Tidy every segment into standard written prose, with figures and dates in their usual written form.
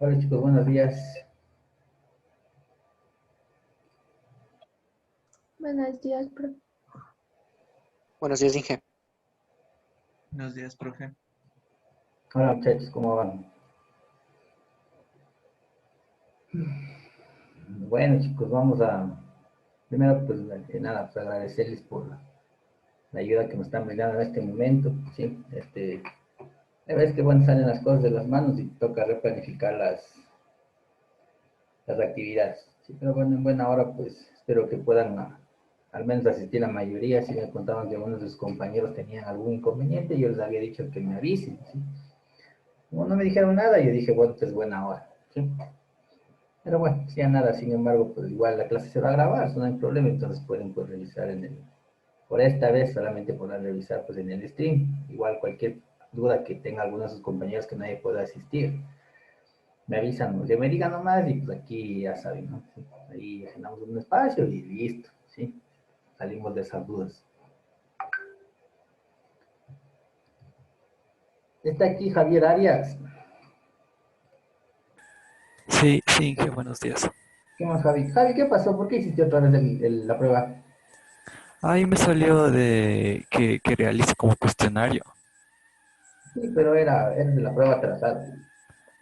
Hola chicos, buenos días. Buenos días, profe. Buenos días, Inge. Buenos días, profe. Hola muchachos, ¿cómo van? Bueno chicos, primero pues que nada, pues agradecerles por la ayuda que nos están brindando en este momento. Sí, la verdad es que bueno, salen las cosas de las manos y toca replanificar las actividades. Sí, pero bueno, en buena hora pues espero que puedan al menos asistir la mayoría. Si me contaban que algunos de sus compañeros tenían algún inconveniente, yo les había dicho que me avisen. ¿Sí? Como no me dijeron nada, yo dije, bueno, pues buena hora. ¿Sí? Pero bueno, si ya nada, sin embargo, pues igual la clase se va a grabar, eso no hay problema, entonces pueden pues revisar por esta vez solamente podrán revisar pues en el stream, igual cualquier duda que tenga alguno de sus compañeros que nadie pueda asistir, me avisan, que me digan nomás y pues aquí ya saben, ¿no? Sí, ahí agendamos un espacio y listo, ¿sí? Salimos de esas dudas. Está aquí Javier Arias. Sí, sí, Inge, buenos días. ¿Qué más, Javi? Javi, ¿qué pasó? ¿Por qué hiciste otra vez la prueba? Ahí me salió de que realice como cuestionario. Sí, pero era de la prueba trazada.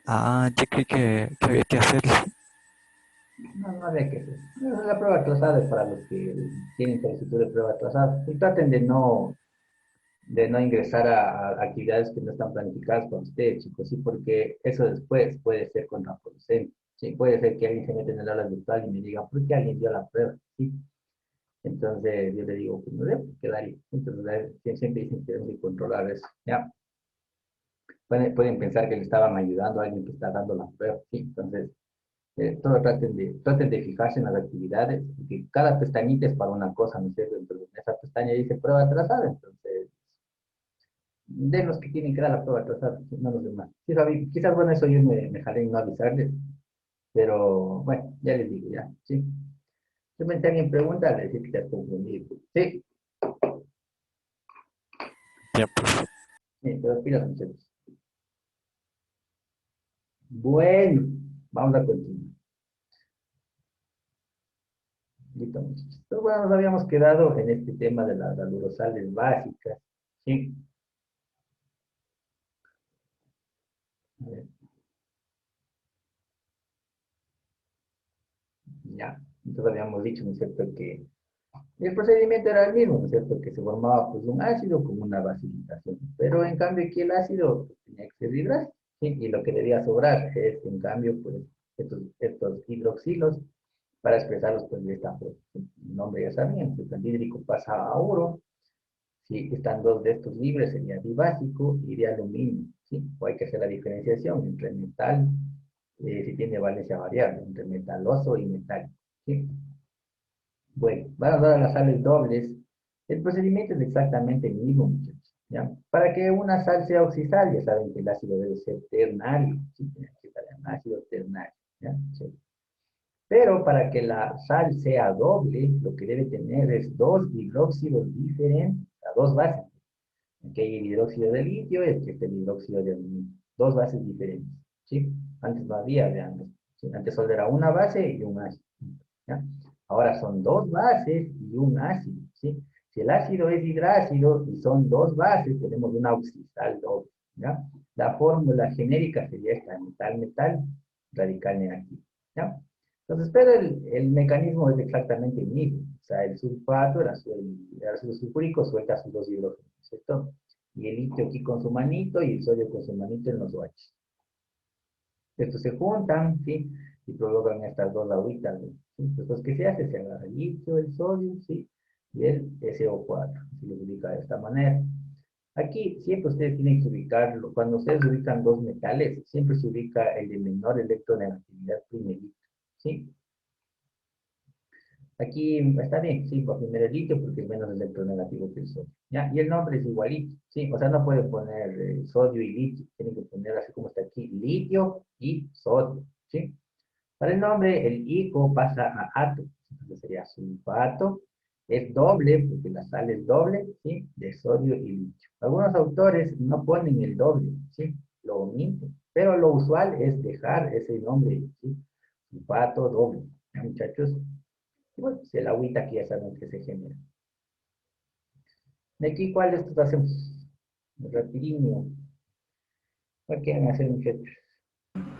Ah, yo creí que había que hacerlo. No, no había que hacer. No, la prueba trazada es para los que tienen solicitud de prueba trazada. Y traten de no ingresar a actividades que no están planificadas con ustedes, chicos, sí, porque eso después puede ser contraproducente. Sí, puede ser que alguien se meta en el aula virtual y me diga, ¿por qué alguien dio la prueba? Sí. Entonces yo le digo, pues no debo quedar ahí. Entonces siempre dicen que tenemos que controlar eso. ¿Ya? Pueden pensar que le estaban ayudando a alguien que está dando la prueba. Sí, entonces todo traten de fijarse en las actividades, porque cada pestañita es para una cosa, ¿no es cierto? Entonces, esa pestaña dice prueba atrasada, entonces, de los que tienen que dar la prueba atrasada, no los demás. Sí, quizás, bueno, eso yo me jalé en no avisarles, pero bueno, ya les digo, ya, sí. Simplemente alguien pregunta, le decir que te has confundido. Sí, Ya, pues. sí, pero pilas, muchachos. Bueno, vamos a continuar. Listo, muchachos. Entonces, bueno, nos habíamos quedado en este tema de las urosales básicas, ¿sí? A ver, ya, entonces habíamos dicho, ¿no es cierto?, que el procedimiento era el mismo, ¿no es cierto?, que se formaba pues un ácido con una basificación, pero en cambio aquí el ácido pues, tenía que ser hidráulico, ¿sí? Y lo que debía sobrar es, en cambio, pues estos hidroxilos para expresarlos pues de esta forma. ¿Sí? El nombre ya sabían, el anhídrico pasa a oro, si están dos de estos libres sería dibásico y de aluminio, ¿sí? O hay que hacer la diferenciación entre metal, si tiene valencia variable, entre metaloso y metálico, ¿sí? Bueno, van a dar las sales dobles. El procedimiento es exactamente el mismo, muchachos. ¿Ya? Para que una sal sea oxidable, ya saben que el ácido debe ser ternario. ¿Sí? Tiene que estar en ácido ternario. ¿Ya? Sí. Pero para que la sal sea doble, lo que debe tener es dos hidróxidos diferentes, a dos bases. Aquí hay el hidróxido de litio y aquí está el hidróxido de aluminio. Dos bases diferentes. ¿Sí? Antes no había, vean. ¿Sí? Antes solo era una base y un ácido. ¿Ya? Ahora son dos bases y un ácido, ¿sí? Si el ácido es hidrácido y son dos bases, tenemos una oxidal doble, ¿ya? La fórmula genérica sería esta, metal-metal, radical negativo, ¿ya? Entonces, pero el mecanismo es exactamente el mismo. O sea, el sulfato, el ácido sulfúrico suelta sus dos hidrógenos, ¿cierto? Y el litio aquí con su manito y el sodio con su manito en los OH. Estos se juntan, ¿sí? Y provocan estas dos agüitas, ¿sí? Entonces, ¿qué se hace? Se agarra el litio, el sodio, ¿sí? Y el SO4, se lo ubica de esta manera. Aquí siempre ustedes tienen que ubicarlo. Cuando ustedes ubican dos metales, siempre se ubica el de menor electronegatividad primerito, ¿sí? Aquí está bien, sí, por primero el litio porque es menos electronegativo que el sodio. ¿Ya? Y el nombre es igualito, ¿sí? O sea, no pueden poner sodio y litio, tienen que poner así como está aquí, litio y sodio, ¿sí? Para el nombre, el ico pasa a ato, entonces sería sulfato, es doble, porque la sal es doble, ¿sí? De sodio y litio. Algunos autores no ponen el doble, ¿sí? Lo omiten, Pero lo usual es dejar ese nombre, ¿sí? Sulfato doble, ¿ya, muchachos? Y bueno, pues el agüita que ya saben que se genera. De aquí, ¿cuál de estos hacemos? Rapidinho. ¿Cuál quieren hacer, muchachos?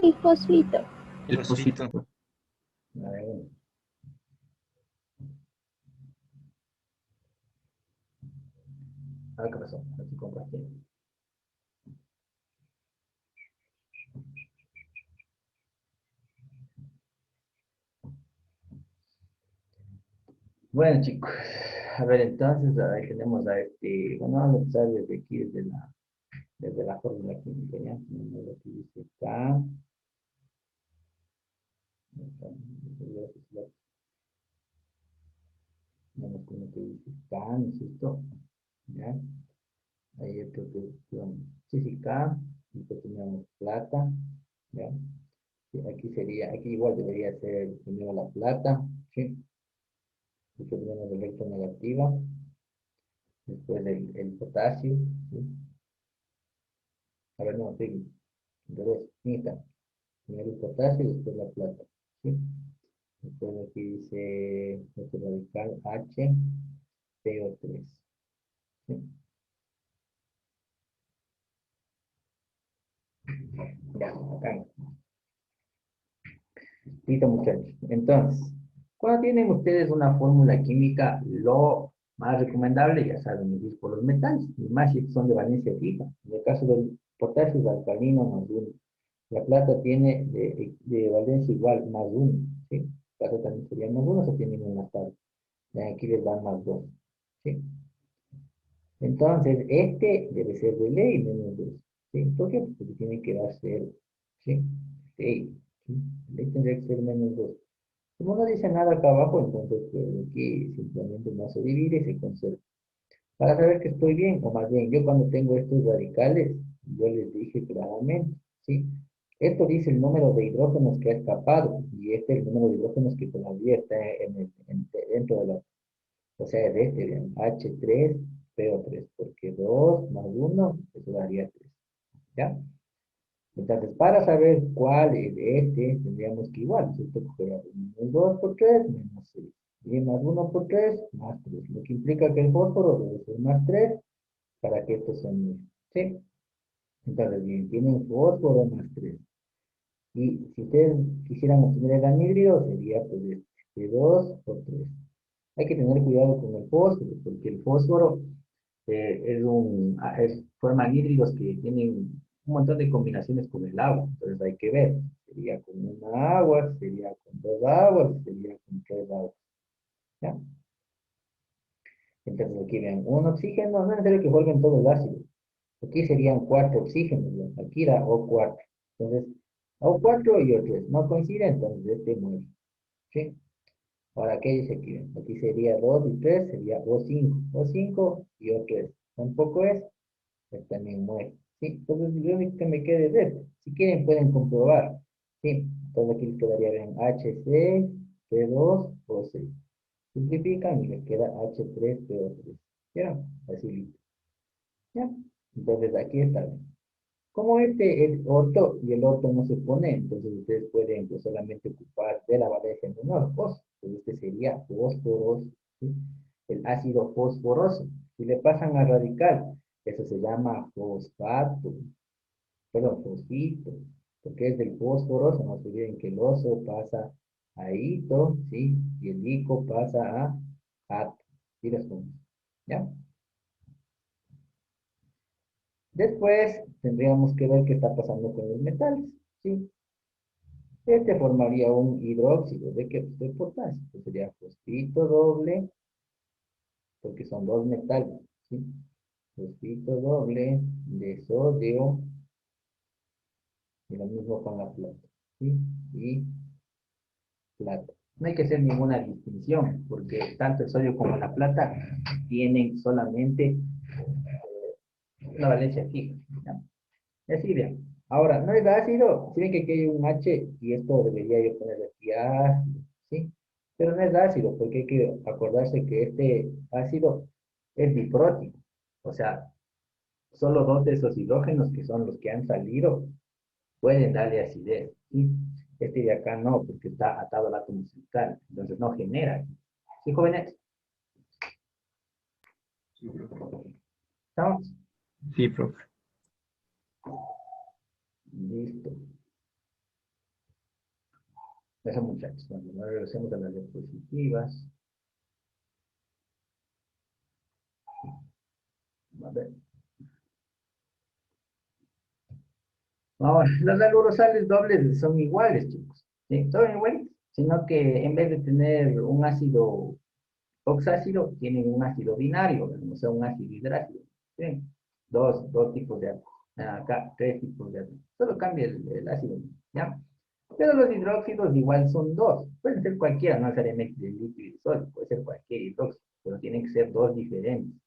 Y fosfito. El fosfito. A ver, bueno. A ver qué pasó. Aquí compartí. Bueno, chicos. A ver, entonces, ahí tenemos a este. Bueno, vamos a empezar desde aquí, desde la fórmula química, ¿ya? Tenemos lo que dice acá. Vamos con lo que dice acá, ¿no es cierto? ¿Ya? Ahí yo creo que sí, sí, K. Después tenemos plata, ¿ya? Sí, aquí sería, aquí igual debería ser primero la plata, ¿sí? Después tenemos la electronegativa, después el potasio, ¿sí? A ver, no, sí, entonces, está. Primero el potasio y después la plata, ¿sí? Después aquí dice este radical H, PO3, ¿sí? Ya, acá. Listo, muchachos. Entonces, cuando tienen ustedes una fórmula química, lo más recomendable, ya saben, es ir por los metales, y más si son de valencia fija. En el caso del potasio es alcalino más uno. La plata tiene de valencia igual más uno. ¿Sí? La plata también sería más uno, se tienen una tabla. Aquí les dan más dos. ¿Sí? Entonces, este debe ser de ley menos dos. ¿Sí? ¿Por qué? Porque tiene que dar cero. ¿Sí? Ley. ¿Sí? Ley tendría que ser menos dos. Como no dice nada acá abajo, entonces pues, aquí simplemente no se divide y se conserva. Para saber que estoy bien, o más bien, yo cuando tengo estos radicales, yo les dije claramente, ¿sí? Esto dice el número de hidrógenos que ha escapado, y este es el número de hidrógenos que todavía está dentro de la, o sea, de este, vean, H3, PO3, porque 2 más uno eso daría 3, ¿ya? Entonces, para saber cuál es este, tendríamos que igual, ¿cierto? Coger menos 2 por 3 menos 6. Y más uno por 3 más 3. Lo que implica que el fósforo debe ser más 3 para que esto se anule. ¿Sí? Entonces, bien, tienen fósforo más 3. Y si ustedes quisieran obtener el anhídrido, sería pues de 2 por 3. Hay que tener cuidado con el fósforo, porque el fósforo forman hídridos que tienen un montón de combinaciones con el agua. Entonces hay que ver. Sería con una agua, sería con dos aguas, sería con tres aguas. ¿Ya? Entonces aquí ven, un oxígeno, no es necesario que vuelvan todo el ácido. Aquí serían cuatro oxígenos, ¿no? Aquí era O4. Entonces, O4 y O3 no coinciden, entonces este muere. ¿Sí? Ahora, ¿qué dice aquí? Aquí sería 2 y 3, sería O5. O5 y O3. Tampoco es, pues también muere. ¿Sí? Entonces, lo único que me queda es esto. Si quieren, pueden comprobar. ¿Sí? Entonces aquí les quedaría bien HC, P2, O6. Simplifican y les queda H3, PO3. ¿Ya? Así listo. ¿Ya? Entonces aquí está. Como este es orto y el orto no se pone, entonces ustedes pueden pues, solamente ocupar de la valencia menor, fósforo. Entonces este sería fósforos, ¿sí? El ácido fosforoso. Si le pasan a radical, eso se llama fosfato, perdón, fosfito, porque es del fosforoso. No se olviden que el oso pasa a hito, ¿sí? Y el ico pasa a ato. ¿Sí las ponemos? ¿Ya? Después tendríamos que ver qué está pasando con los metales, ¿sí? Este formaría un hidróxido de qué? Pues de potasio. Pues sería fosfito doble, porque son dos metales, ¿sí? Fosfito doble de sodio, y lo mismo con la plata, ¿sí? Y plata. No hay que hacer ninguna distinción, porque tanto el sodio como la plata tienen solamente una valencia fija, ¿ya? Y así vean. Ahora, no es ácido, si ven que aquí hay un H y esto debería yo poner aquí ácido, ¿sí? Pero no es ácido, porque hay que acordarse que este ácido es diprótico. O sea, solo dos de esos hidrógenos que son los que han salido pueden darle acidez, ¿sí? Este de acá no, porque está atado al átomo central, entonces no genera. ¿Sí, jóvenes? ¿Estamos? Sí, profe. Listo. Eso, muchachos. Bueno, ahora regresemos a las diapositivas. A ver. Ahora, los alurosales dobles son iguales, chicos. ¿Sí? Son iguales, sino que en vez de tener un ácido oxácido, tienen un ácido binario, o sea, un ácido hidrácido. ¿Sí? Dos tipos de ácido. Acá, tres tipos de ácido. Solo cambia el ácido, ¿ya? Pero los hidróxidos igual son dos. Pueden ser cualquiera, no necesariamente de líquido y de sólido. Puede ser cualquier hidróxido, pero tienen que ser dos diferentes.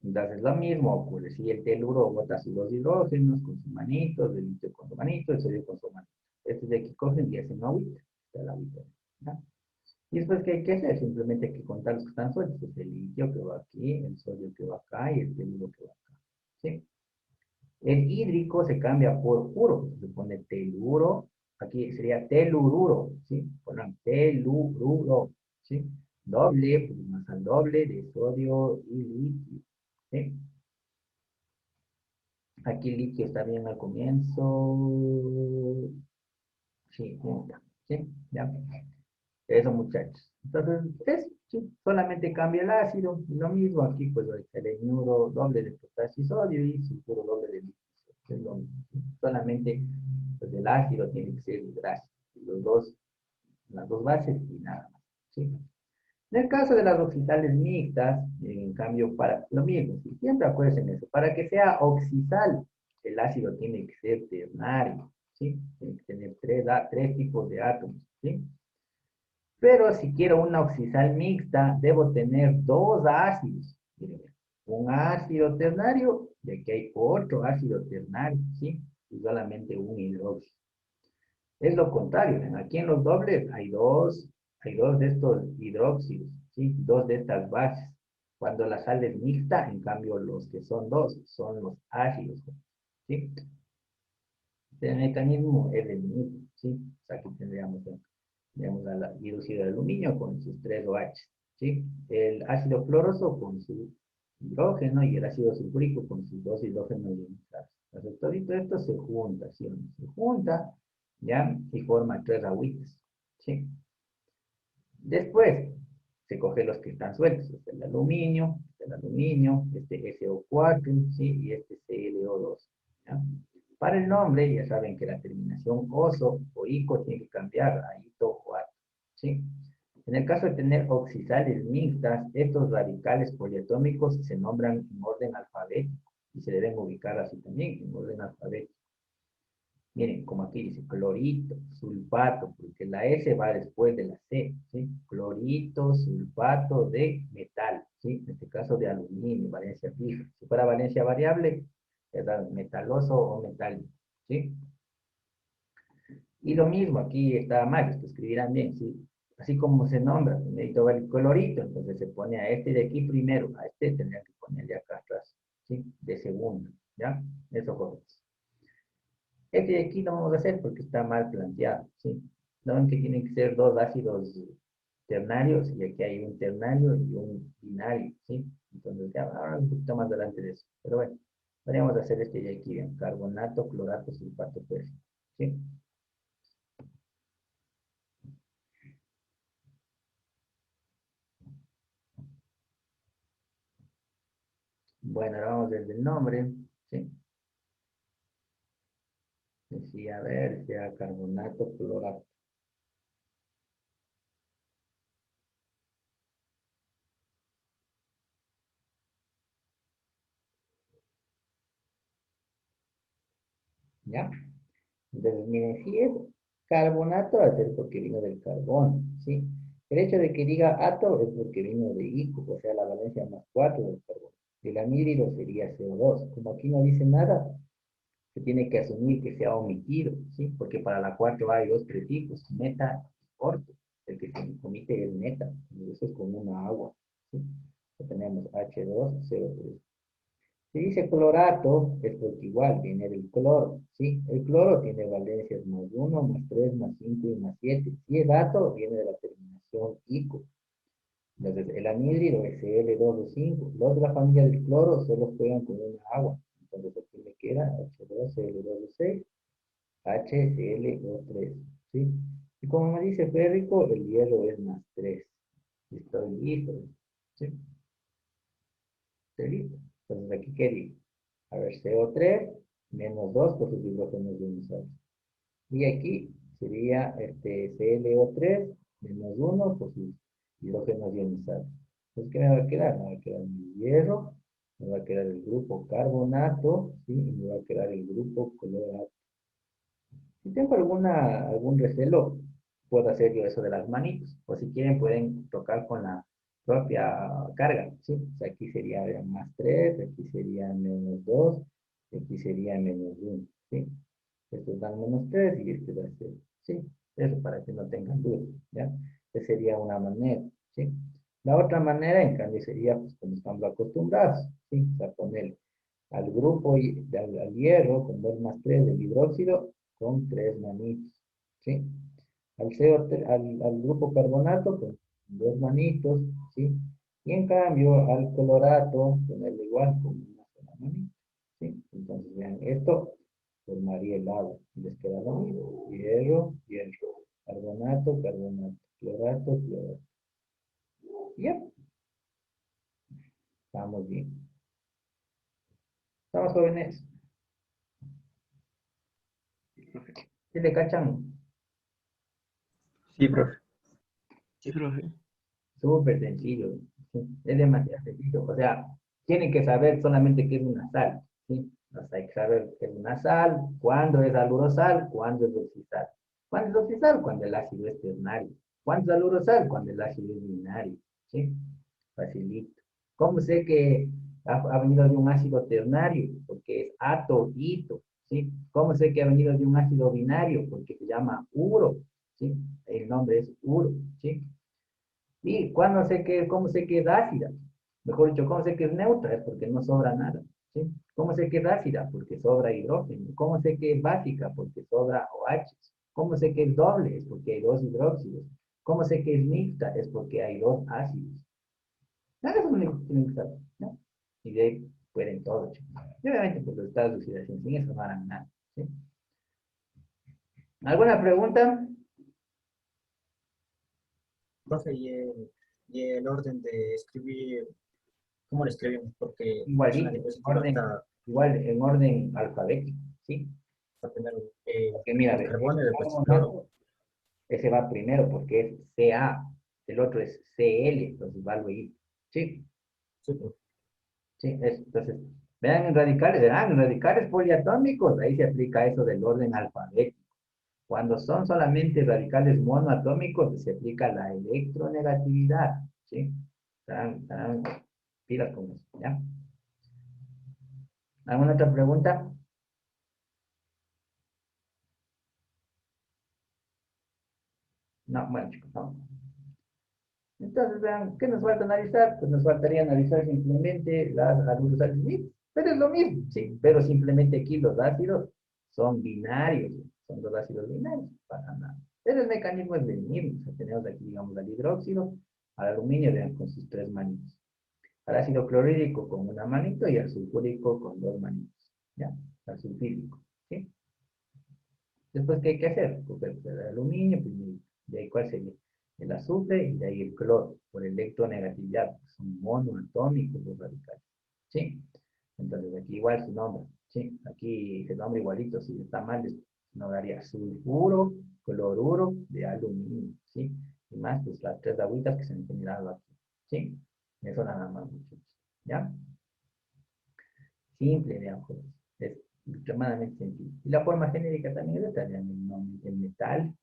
Entonces, lo mismo ocurre si el teluro bota sus dos hidrógenos con su manito, el litio con su manito, el sodio con su manito. Este de aquí cogen y hacen agüita. Está la agüita, ¿ya? Y después, ¿qué hay que hacer? Simplemente hay que contar los que están sueltos. El litio que va aquí, el sodio que va acá y el teluro que va acá. ¿Sí? El hídrico se cambia por puro. Se pone teluro. Aquí sería telururo. ¿Sí? Ponen telururo. ¿Sí? Doble, pues más al doble de sodio y litio. ¿Sí? Aquí el litio está bien al comienzo. Sí, punta. ¿Sí? ¿Ya? Eso, muchachos. Entonces, sí, solamente cambia el ácido. Lo mismo aquí, pues el eñuro doble de potasio y sodio y sulfuro doble de litio. Es lo mismo. ¿Sí? Solamente, pues el ácido tiene que ser hidrácido. Los dos, las dos bases y nada más. ¿Sí? En el caso de las oxidales mixtas, en cambio, para lo mismo, ¿sí? Siempre acuérdense en eso. Para que sea oxidal, el ácido tiene que ser ternario. ¿Sí? Tiene que tener tres tipos de átomos. ¿Sí? Pero si quiero una oxidal mixta, debo tener dos ácidos. Miren, un ácido ternario y aquí hay otro ácido ternario, ¿sí? Y solamente un hidróxido. Es lo contrario, ¿ven? Aquí en los dobles hay dos de estos hidróxidos, ¿sí? Dos de estas bases. Cuando la sal es mixta, en cambio, los que son dos son los ácidos, ¿sí? El mecanismo es el mismo, ¿sí? O sea, aquí tendríamos al hidróxido de aluminio con sus tres OH, ¿sí? El ácido cloroso con su hidrógeno y el ácido sulfúrico con sus dos hidrógenos ionizados. Entonces, todo esto se junta, ¿sí? Se junta, ¿ya? Y forma tres agüitas, ¿sí? Después, se coge los que están sueltos, el aluminio, este SO4, ¿sí? Y este ClO2, ¿ya? Para el nombre, ya saben que la terminación oso o ico tiene que cambiar a ito o ato, ¿sí? En el caso de tener oxidales mixtas, estos radicales poliatómicos se nombran en orden alfabético y se deben ubicar así también, en orden alfabético. Miren, como aquí dice, clorito, sulfato, porque la S va después de la C, ¿sí? Clorito, sulfato de metal, ¿sí? En este caso de aluminio, valencia fija. Si fuera valencia variable, era metaloso o metálico, ¿sí? Y lo mismo, aquí está mal, esto escribirán bien, ¿sí? Así como se nombra, necesito ver el colorito, entonces se pone a este de aquí primero, a este tendría que ponerle acá atrás, ¿sí? De segundo, ¿ya? Eso jóvenes. Este de aquí no vamos a hacer porque está mal planteado, ¿sí? Saben que tienen que ser dos ácidos ternarios y aquí hay un ternario y un binario, ¿sí? Entonces ya ahora un poquito más adelante de eso. Pero bueno, podríamos hacer este de aquí, bien, carbonato, clorato, sulfato, pues, ¿sí? Bueno, ahora vamos desde el nombre, ¿sí? Decía, a ver, sea carbonato, clorato. ¿Ya? Entonces, miren, si es carbonato, va a ser porque vino del carbón, ¿sí? El hecho de que diga ato es porque vino de ICO, o sea, la valencia más 4 del carbón. El anhídrido sería CO2. Como aquí no dice nada, se tiene que asumir que se ha omitido, ¿sí? Porque para la 4 hay dos prefijos, meta y orto. El que se omite es meta, y eso es con una agua, ¿sí? Tenemos H2CO3. Si dice clorato, es porque igual viene del cloro, ¿sí? El cloro tiene valencias más uno, más 3, más 5 y más 7. Si es dato, viene de la terminación ico. Entonces, el anhídrido Cl2O5. Los de la familia del cloro solo juegan con una agua. Entonces, aquí me queda H2Cl2O6, HClO3, ¿sí? Y como me dice férrico, el hierro es más 3. Estoy listo, ¿sí? Estoy listo. Entonces, aquí quería. A ver, CO3 menos 2 por sus hidrógenos ionizados. Y aquí sería ClO3 menos uno por sus hidrógenos ionizados. Entonces, ¿qué me va a quedar? Me va a quedar mi hierro, me va a quedar el grupo carbonato, ¿sí? Y me va a quedar el grupo clorato. Si tengo algún recelo, puedo hacer yo eso de las manitos. O si quieren, pueden tocar con la propia carga, ¿sí? O sea, aquí sería más 3, aquí sería menos 2, aquí sería menos uno, ¿sí? Estos dan menos 3 y este va a ser, ¿sí? Eso para que no tengan duda, ¿ya? Esa sería una manera, ¿sí? La otra manera, en cambio, sería, pues, como estamos acostumbrados, ¿sí? O sea, poner al grupo, al hierro, con 2 más 3 del hidróxido, con 3 manitos, ¿sí? Al grupo carbonato, con 2 manitos, ¿sí? Y en cambio, al clorato, ponerle igual, con una sola manita, ¿sí? Entonces, vean, esto formaría el agua. Y les queda lo mismo. Hierro, hierro. Carbonato, carbonato. Clorato, clorato. Ya, estamos bien. Estamos jóvenes. Profe. ¿Sí le cachan? Sí, profe. Sí, profe. Súper sencillo. ¿Sí? Es demasiado sencillo. O sea, tienen que saber solamente qué es una sal. ¿Sí? O sea, hay que saber qué es una sal, cuándo es alurosal, cuándo es oxisal. ¿Cuándo es oxisal? Cuando el ácido es ternario. ¿Cuándo es alurosal? Cuando el ácido es binario. ¿Sí? Facilito. ¿Cómo sé que ha venido de un ácido ternario? Porque es ato-hito. ¿Sí? ¿Cómo sé que ha venido de un ácido binario? Porque se llama uro. ¿Sí? El nombre es uro. ¿Sí? ¿Y cuándo sé que, cómo sé que es ácida? Mejor dicho, ¿cómo sé que es neutra? Es porque no sobra nada. ¿Sí? ¿Cómo sé que es ácida? Porque sobra hidrógeno. ¿Cómo sé que es básica? Porque sobra OH. ¿Cómo sé que es doble? Es porque hay dos hidróxidos. ¿Cómo sé que es mixta? Es porque hay dos ácidos. Nada, eso es lo único que tienen que saber, ¿no? Y de ahí pueden todo, chicos. Y obviamente, pues los estados de oxidación, sin eso no harán nada. ¿Sí? ¿Alguna pregunta? Profe, y el orden de escribir, ¿cómo lo escribimos? Porque es una Igualito, diapositiva está igual en orden alfabético, ¿sí? primero Porque mira, el ve, carbono y después el cloro. carbonato, ese va primero porque es Ca, el otro es Cl, entonces va luego. Sí, Sí, profe. sí, entonces, verán en radicales poliatómicos, ahí se aplica eso del orden alfabético. Cuando son solamente radicales monoatómicos, se aplica la electronegatividad, ¿sí? Estarán pilas con eso, ¿ya? ¿Alguna otra pregunta? No, bueno, chicos, no. Entonces, vean, ¿qué nos falta analizar? Pues nos faltaría analizar simplemente las alurosales mixtas. Pero es lo mismo, sí, pero simplemente aquí los ácidos son binarios, son dos ácidos binarios, para nada. Pero el mecanismo es el mismo. O sea, tenemos aquí, digamos, al hidróxido, al aluminio, vean, con sus tres manitos. Al ácido clorhídrico con una manito y al sulfúrico con dos manitos. ¿Ya? Al sulfídrico, ¿sí? Después, ¿qué hay que hacer? Coger el aluminio, primero, de ahí cuál sería el azufre y de ahí el cloro, por electronegatividad, son monoatómicos los radicales. ¿Sí? Entonces aquí igual su nombre, ¿sí? Aquí se nombra igualito, si está mal, no daría sulfuro, cloruro de aluminio, ¿sí? Y más, pues las tres agüitas que se han generado aquí, ¿sí? Eso nada más, muchachos, ¿ya? Simple de ojos. Es extremadamente sencillo. Y la forma genérica también es esta, el metal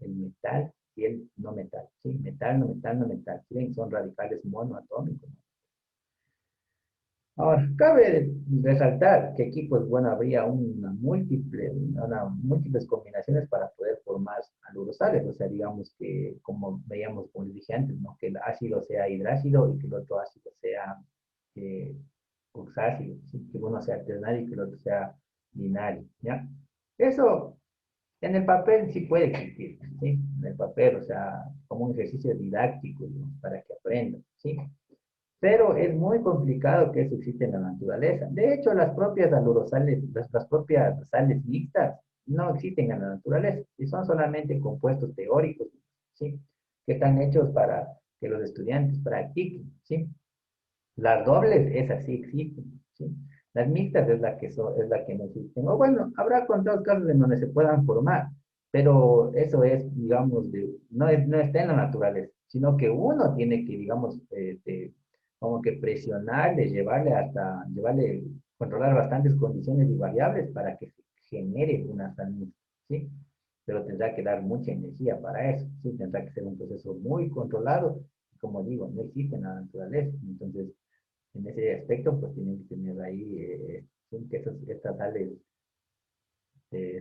y el no metal. ¿Sí? Metal, no metal, no metal. ¿Sí? Son radicales monoatómicos. Ahora, cabe resaltar que aquí, pues bueno, habría múltiples combinaciones para poder formar alurosales. O sea, digamos que, como veíamos, como les dije antes, ¿no? Que el ácido sea hidrácido y que el otro ácido sea eh, oxácido, ¿sí? Que uno sea ternario y que el otro sea binario, ¿ya? Eso en el papel sí puede existir, ¿sí? En el papel, o sea, como un ejercicio didáctico, digamos, para que aprendan, ¿sí? Pero es muy complicado que eso exista en la naturaleza. De hecho, las propias alurosales, las propias sales mixtas, no existen en la naturaleza y son solamente compuestos teóricos, ¿sí? Que están hechos para que los estudiantes practiquen, ¿sí? Las dobles, esas sí existen, ¿sí? Las mixtas es la que no existen. O bueno, habrá contados casos en donde se puedan formar, pero eso es, digamos, no está en la naturaleza, sino que uno tiene que, digamos, como que presionarle, llevarle, controlar bastantes condiciones y variables para que se genere una sal mixta, ¿sí? Pero tendrá que dar mucha energía para eso, ¿sí? Tendrá que ser un proceso muy controlado, como digo, no existe en la naturaleza, entonces en ese aspecto, pues tienen que tener ahí, sí, que estas sales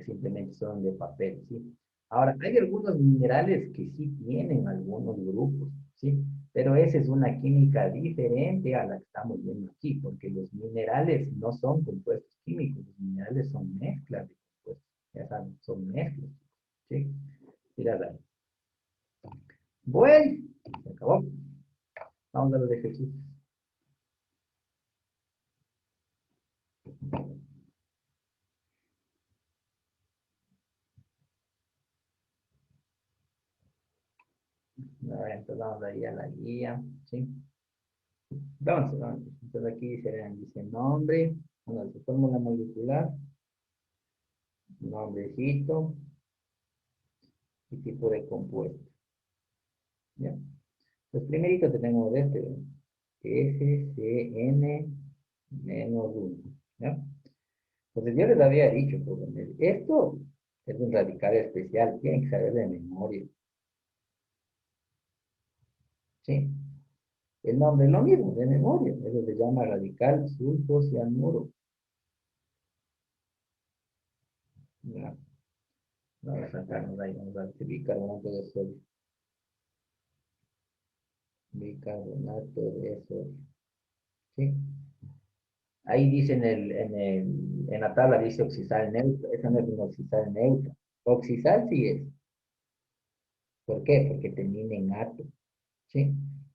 simplemente son de papel, ¿sí? Ahora, hay algunos minerales que sí tienen algunos grupos, ¿sí? Pero esa es una química diferente a la que estamos viendo aquí, porque los minerales no son compuestos químicos, los minerales son mezclas de compuestos, ya saben, son mezclas, ¿sí? Mira, dale. Bueno, se acabó. Vamos a los ejercicios. A ver, entonces vamos ahí a la guía, ¿sí? Vamos. Entonces aquí dice nombre, bueno, dice fórmula molecular, nombrecito y tipo de compuesto. ¿Ya? Pues primerito tenemos este, SCN menos 1. ¿Ya? Entonces yo les había dicho, pues, esto es un radical especial, tienen que saber de memoria. ¿Sí? El nombre es lo mismo, de memoria. Eso se llama radical sulfocianuro. ¿Ya? Vamos a sacarnos ahí, vamos a ver, bicarbonato de sodio. Bicarbonato de sodio. ¿Sí? Ahí dice en la tabla, dice oxisal neutro. Esa no es una oxisal neutra. Oxisal sí es. ¿Por qué? Porque termina en ato. ¿Sí?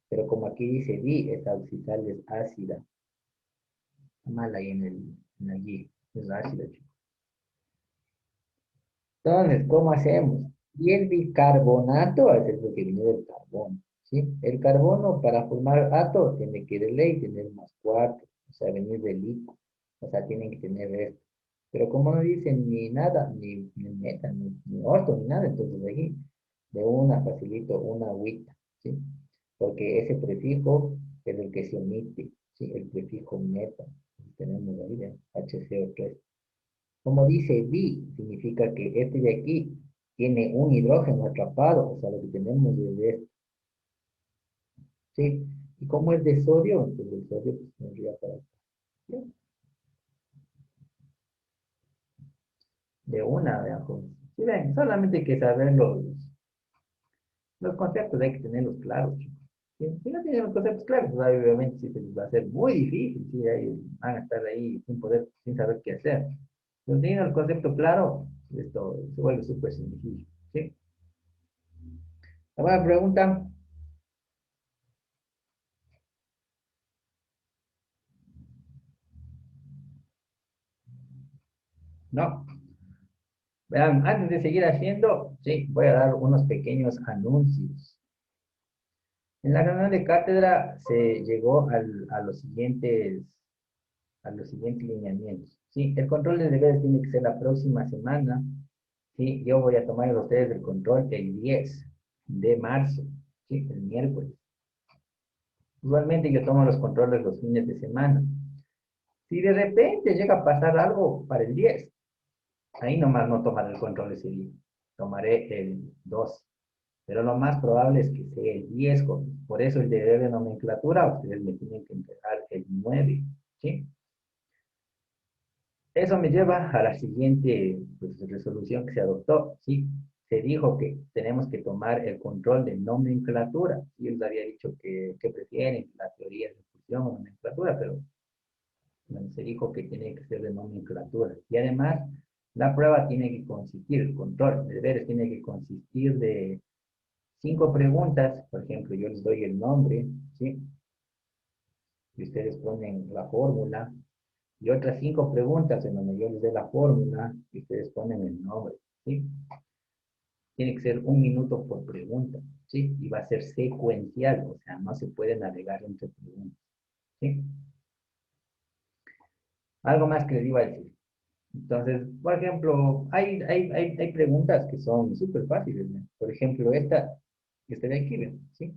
Pero como aquí dice di, esa oxisal es ácida. Está mal ahí en la guía. Es ácida, chicos. Entonces, ¿cómo hacemos? Y el bicarbonato es lo que viene del carbono, ¿sí? El carbono para formar átomo tiene que de ley tener más cuatro, o sea, venir del ICO, o sea, tienen que tener esto. Pero como no dicen ni nada, ni meta, ni orto, ni nada, entonces aquí de una facilito una agüita, ¿sí? Porque ese prefijo es el que se omite, ¿sí? El prefijo meta, tenemos ahí, ¿ven? HCO3. Como dice bi, significa que este de aquí tiene un hidrógeno atrapado, o sea, lo que tenemos es esto, ¿sí? Y como es de sodio, entonces el sodio pues tendría para acá, ¿sí? De una, vean, si ven, solamente hay que saber los conceptos, hay que tenerlos claros, chicos. Si no tienen los conceptos claros, pues obviamente sí se les va a hacer muy difícil, ¿sí? Ahí van a estar ahí sin poder, sin saber qué hacer. Pero teniendo el concepto claro, esto se vuelve súper sencillo, ¿sí? La buena pregunta. No. Vean, antes de seguir haciendo, sí, voy a dar unos pequeños anuncios. En la reunión de cátedra se llegó a los siguientes lineamientos. Sí, el control de deberes tiene que ser la próxima semana. Sí, yo voy a tomar a ustedes el control el 10 de marzo, sí, el miércoles. Usualmente yo tomo los controles los fines de semana. Si de repente llega a pasar algo para el 10, ahí nomás no tomaré el control ese día. Tomaré el 2. Pero lo más probable es que sea el 10. Por eso el deber de nomenclatura, ustedes me tienen que entregar el 9. ¿Sí? Eso me lleva a la siguiente pues, resolución que se adoptó. ¿Sí? Se dijo que tenemos que tomar el control de nomenclatura. Yo les había dicho que prefieren la teoría de fusión o nomenclatura, pero Bueno, se dijo que tiene que ser de nomenclatura. Y además, la prueba tiene que consistir, el control de deberes tiene que consistir de 5 preguntas. Por ejemplo, yo les doy el nombre, ¿sí? Y ustedes ponen la fórmula. Y otras 5 preguntas en donde yo les dé la fórmula y ustedes ponen el nombre, ¿sí? Tiene que ser 1 minuto por pregunta, ¿sí? Y va a ser secuencial, o sea, no se puede navegar entre preguntas, ¿sí? Algo más que les iba a decir. Entonces, por ejemplo, hay preguntas que son súper fáciles, ¿no? Por ejemplo, esta, que está de aquí, ¿ven? ¿Sí?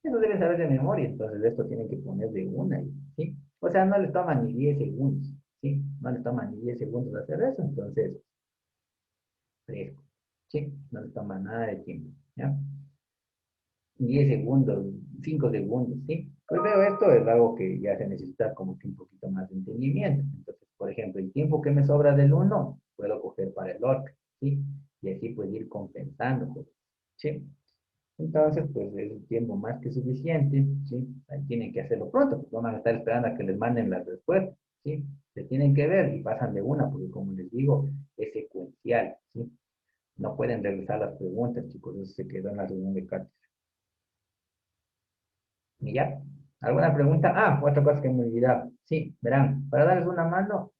Eso deben saber de memoria, entonces esto tienen que poner de una, ¿sí? O sea, no les toma ni 10 segundos, ¿sí? No les toma ni 10 segundos hacer eso, entonces, fresco, ¿sí? No les toma nada de tiempo, ¿ya? 10 segundos, 5 segundos, ¿sí? Pues veo esto es algo que ya se necesita como que un poquito más de entendimiento. Entonces, por ejemplo, el tiempo que me sobra del uno, puedo coger para el otro, ¿sí? Y así pues ir compensando, pues, ¿sí? Entonces, pues es un tiempo más que suficiente, ¿sí? Ahí tienen que hacerlo pronto, pues van a estar esperando a que les manden las respuestas, ¿sí? Se tienen que ver y pasan de una, porque como les digo, es secuencial, ¿sí? No pueden regresar las preguntas, chicos, eso se quedó en la reunión de cátedra. ¿Y ya? ¿Alguna pregunta? Ah, otra cosa que me olvidaba. Sí, verán, para darles una mano,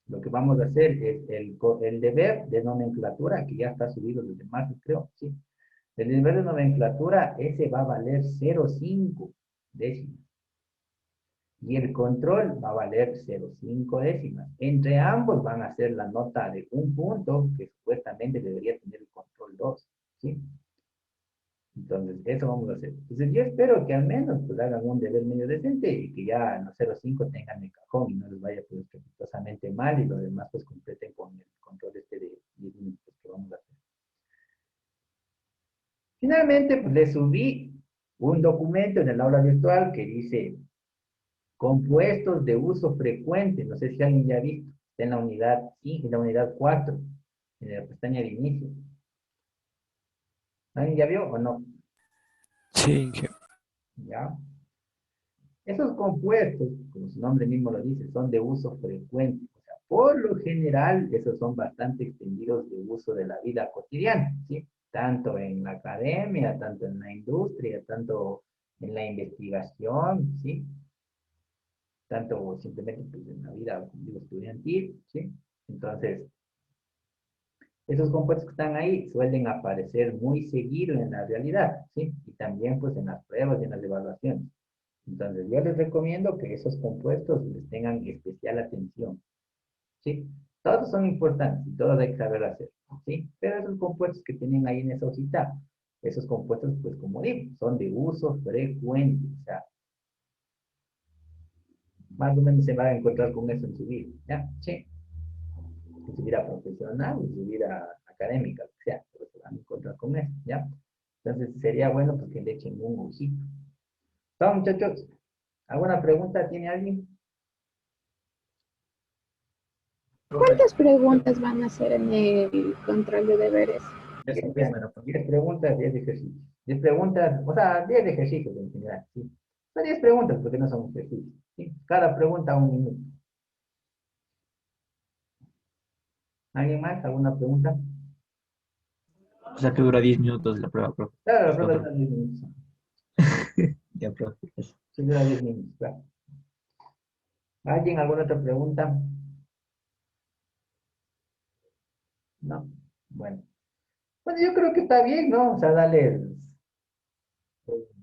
lo que vamos a hacer es el deber de nomenclatura, que ya está subido desde marzo, creo, sí. El deber de nomenclatura, ese va a valer 0,5 décimas. Y el control va a valer 0,5 décimas. Entre ambos van a hacer la nota de 1 punto, que supuestamente debería tener el control 2, ¿sí? Entonces, eso vamos a hacer. Entonces, yo espero que al menos pues hagan un deber medio decente y que ya en los 0,5 tengan el cajón y no les vaya pues estrepitosamente mal y lo demás pues completen con el control este de 10 minutos que vamos a hacer. Finalmente, pues les subí un documento en el aula virtual que dice compuestos de uso frecuente. No sé si alguien ya ha visto. Está en la unidad, sí, en la unidad 4, en la pestaña de inicio. ¿Alguien ya vio o no? Sí, ¿Ya? Esos compuestos, como su nombre mismo lo dice, son de uso frecuente. O sea, por lo general, esos son bastante extendidos de uso de la vida cotidiana, ¿sí? Tanto en la academia, tanto en la industria, tanto en la investigación, ¿sí? Tanto simplemente pues, en la vida como digo, estudiantil, ¿sí? Entonces, esos compuestos que están ahí suelen aparecer muy seguido en la realidad, ¿sí? Y también pues en las pruebas y en las evaluaciones. Entonces, yo les recomiendo que esos compuestos les tengan especial atención, ¿sí? Todos son importantes y todos hay que saber hacer, ¿sí? Pero esos compuestos que tienen ahí en esa hojita, esos compuestos, pues como digo, son de uso frecuente, o sea, más o menos se van a encontrar con eso en su vida, ¿ya? Sí, en su vida profesional, en su vida académica, o sea, pero se van a encontrar con eso, ¿ya? Entonces, sería bueno pues, que le echen un ojito. ¿Todo, muchachos? ¿Alguna pregunta tiene alguien? Profe, ¿Cuántas preguntas van a hacer en el control de deberes? Eso Bien, mismo vean, era, pues. 10 preguntas, 10 ejercicios. 10 preguntas, o sea, 10 ejercicios en general, ¿sí? Son 10 preguntas porque no son ejercicios, ¿sí? Cada pregunta 1 minuto. ¿Alguien más? ¿Alguna pregunta? O sea que dura 10 minutos la prueba, profe. Claro, la El prueba control. dura 10 minutos. Ya, profe. Eso. Sí, dura 10 minutos, claro. ¿Alguien, alguna otra pregunta? No. Bueno. Bueno, yo creo que está bien, ¿no? O sea, dale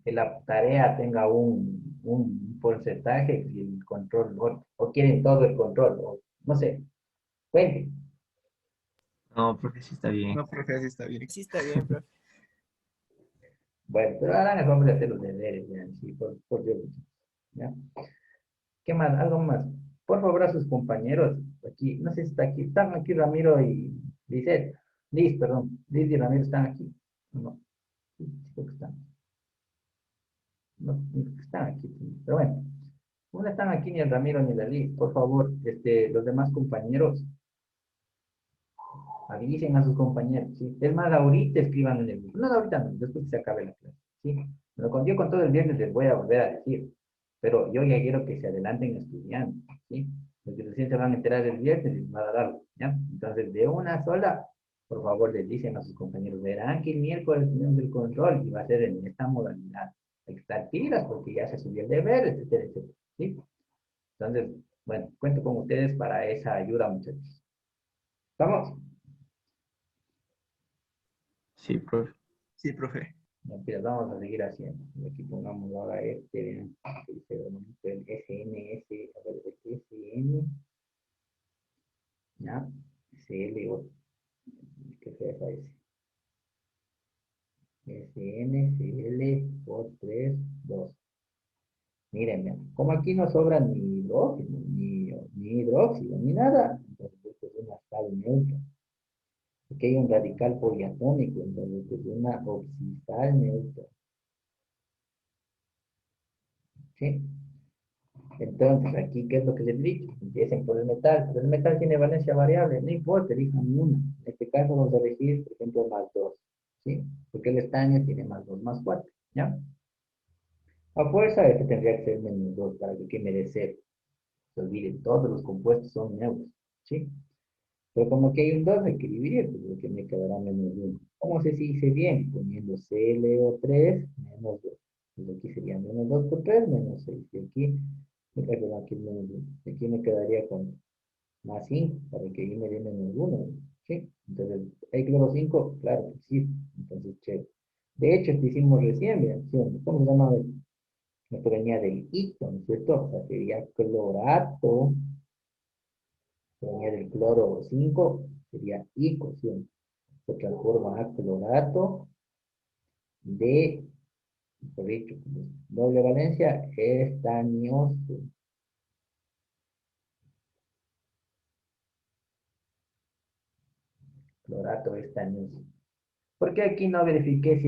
que la tarea tenga un porcentaje y el control, o quieren todo el control, o no sé. Cuente. No, profe, sí está bien. no, profe, así está bien. Sí, está bien, profe. Bueno, pero ahora vamos a hacer los deberes, ya, sí, por Dios. ¿Ya? ¿Qué más? ¿Algo más? Por favor, a sus compañeros, aquí, no sé si está aquí, están aquí Ramiro y Lizeth. Liz, perdón, Liz y Ramiro están aquí. No, sí, sí creo que están. No, están aquí, pero bueno. No están aquí ni el Ramiro ni la Liz. Por favor, los demás compañeros, avisen a sus compañeros, ¿sí? Es más, ahorita escriban en el grupo. No, ahorita no, después que se acabe la clase, ¿sí? Pero yo con todo el viernes les voy a volver a decir. pero yo ya quiero que se adelanten estudiando, ¿sí? Porque recién se van a enterar el viernes y les va a dar algo, ¿ya? Entonces, de una sola, por favor, les dicen a sus compañeros, verán que el miércoles tenemos el control y va a ser en esta modalidad. Hay que estar pilas porque ya se subió el deber, etcétera, etcétera, ¿sí? Entonces, bueno, cuento con ustedes para esa ayuda, muchachos. ¿Vamos? Sí, profe. Sí, profe. Mentiras, vamos a seguir haciendo. Aquí pongamos ahora este, vean, que dice el SNS, a ver, el SN, ya, CLO, ¿qué se ese? SN, CLO 3, 2. Miren, vean, como aquí no sobran ni hidrógeno, ni hidróxido, ni nada, entonces esto es una sal neutra. Aquí hay un radical poliatómico, entonces esto es una oxisal neutra. ¿Sí? Entonces, aquí, ¿qué es lo que les digo? Empiecen por el metal. Pero el metal tiene valencia variable, no importa, elijan una. En este caso vamos a elegir, por ejemplo, más 2. ¿Sí? Porque el estaño tiene más 2, más 4. ¿Ya? A fuerza, este tendría que ser menos 2 para que quede de 0. Se olviden, todos los compuestos son neutros. ¿Sí? Pero como aquí hay un 2, hay que dividir, pues lo que me quedará menos 1. ¿Cómo se dice bien? Poniendo CLO3 menos 2. Pues aquí sería menos 2 por 3, menos 6. Y aquí aquí, aquí me quedaría con más 5 para que ahí me dé menos 1. ¿Sí? Entonces, ¿hay cloro 5? Claro que sí. Entonces, che. De hecho, esto hicimos recién, vean, ¿sí? ¿Cómo se llama? Esto venía del hito, ¿no es cierto? O sea, sería clorato, venía del cloro 5, sería ico, ¿sí? Se transforma a clorato de, por dicho, doble valencia, estañoso. Clorato estañoso. ¿Por qué aquí no verifiqué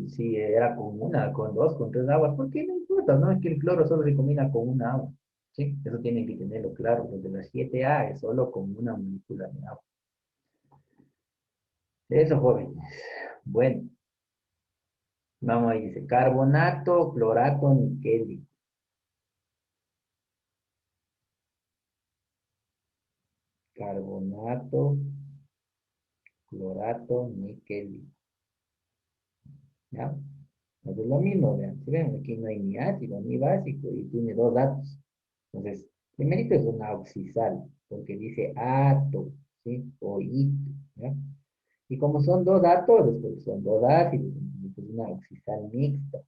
si era con una, con dos, con tres aguas? Porque no importa, ¿no? Es que el cloro solo se combina con una agua. ¿Sí? Eso tienen que tenerlo claro. Desde la 7A es solo con una molécula de agua. Eso, jóvenes. Bueno, vamos ahí, dice carbonato, clorato, níquel. Carbonato, clorato, níquel. ¿Ya? Entonces es lo mismo, vean. Si ven, aquí no hay ni ácido ni básico y tiene dos datos. Entonces, primerito es una oxisal, porque dice ato, ¿sí? O hito, ¿ya? Y como son dos átomos, porque son dos ácidos, entonces es una oxisal mixta,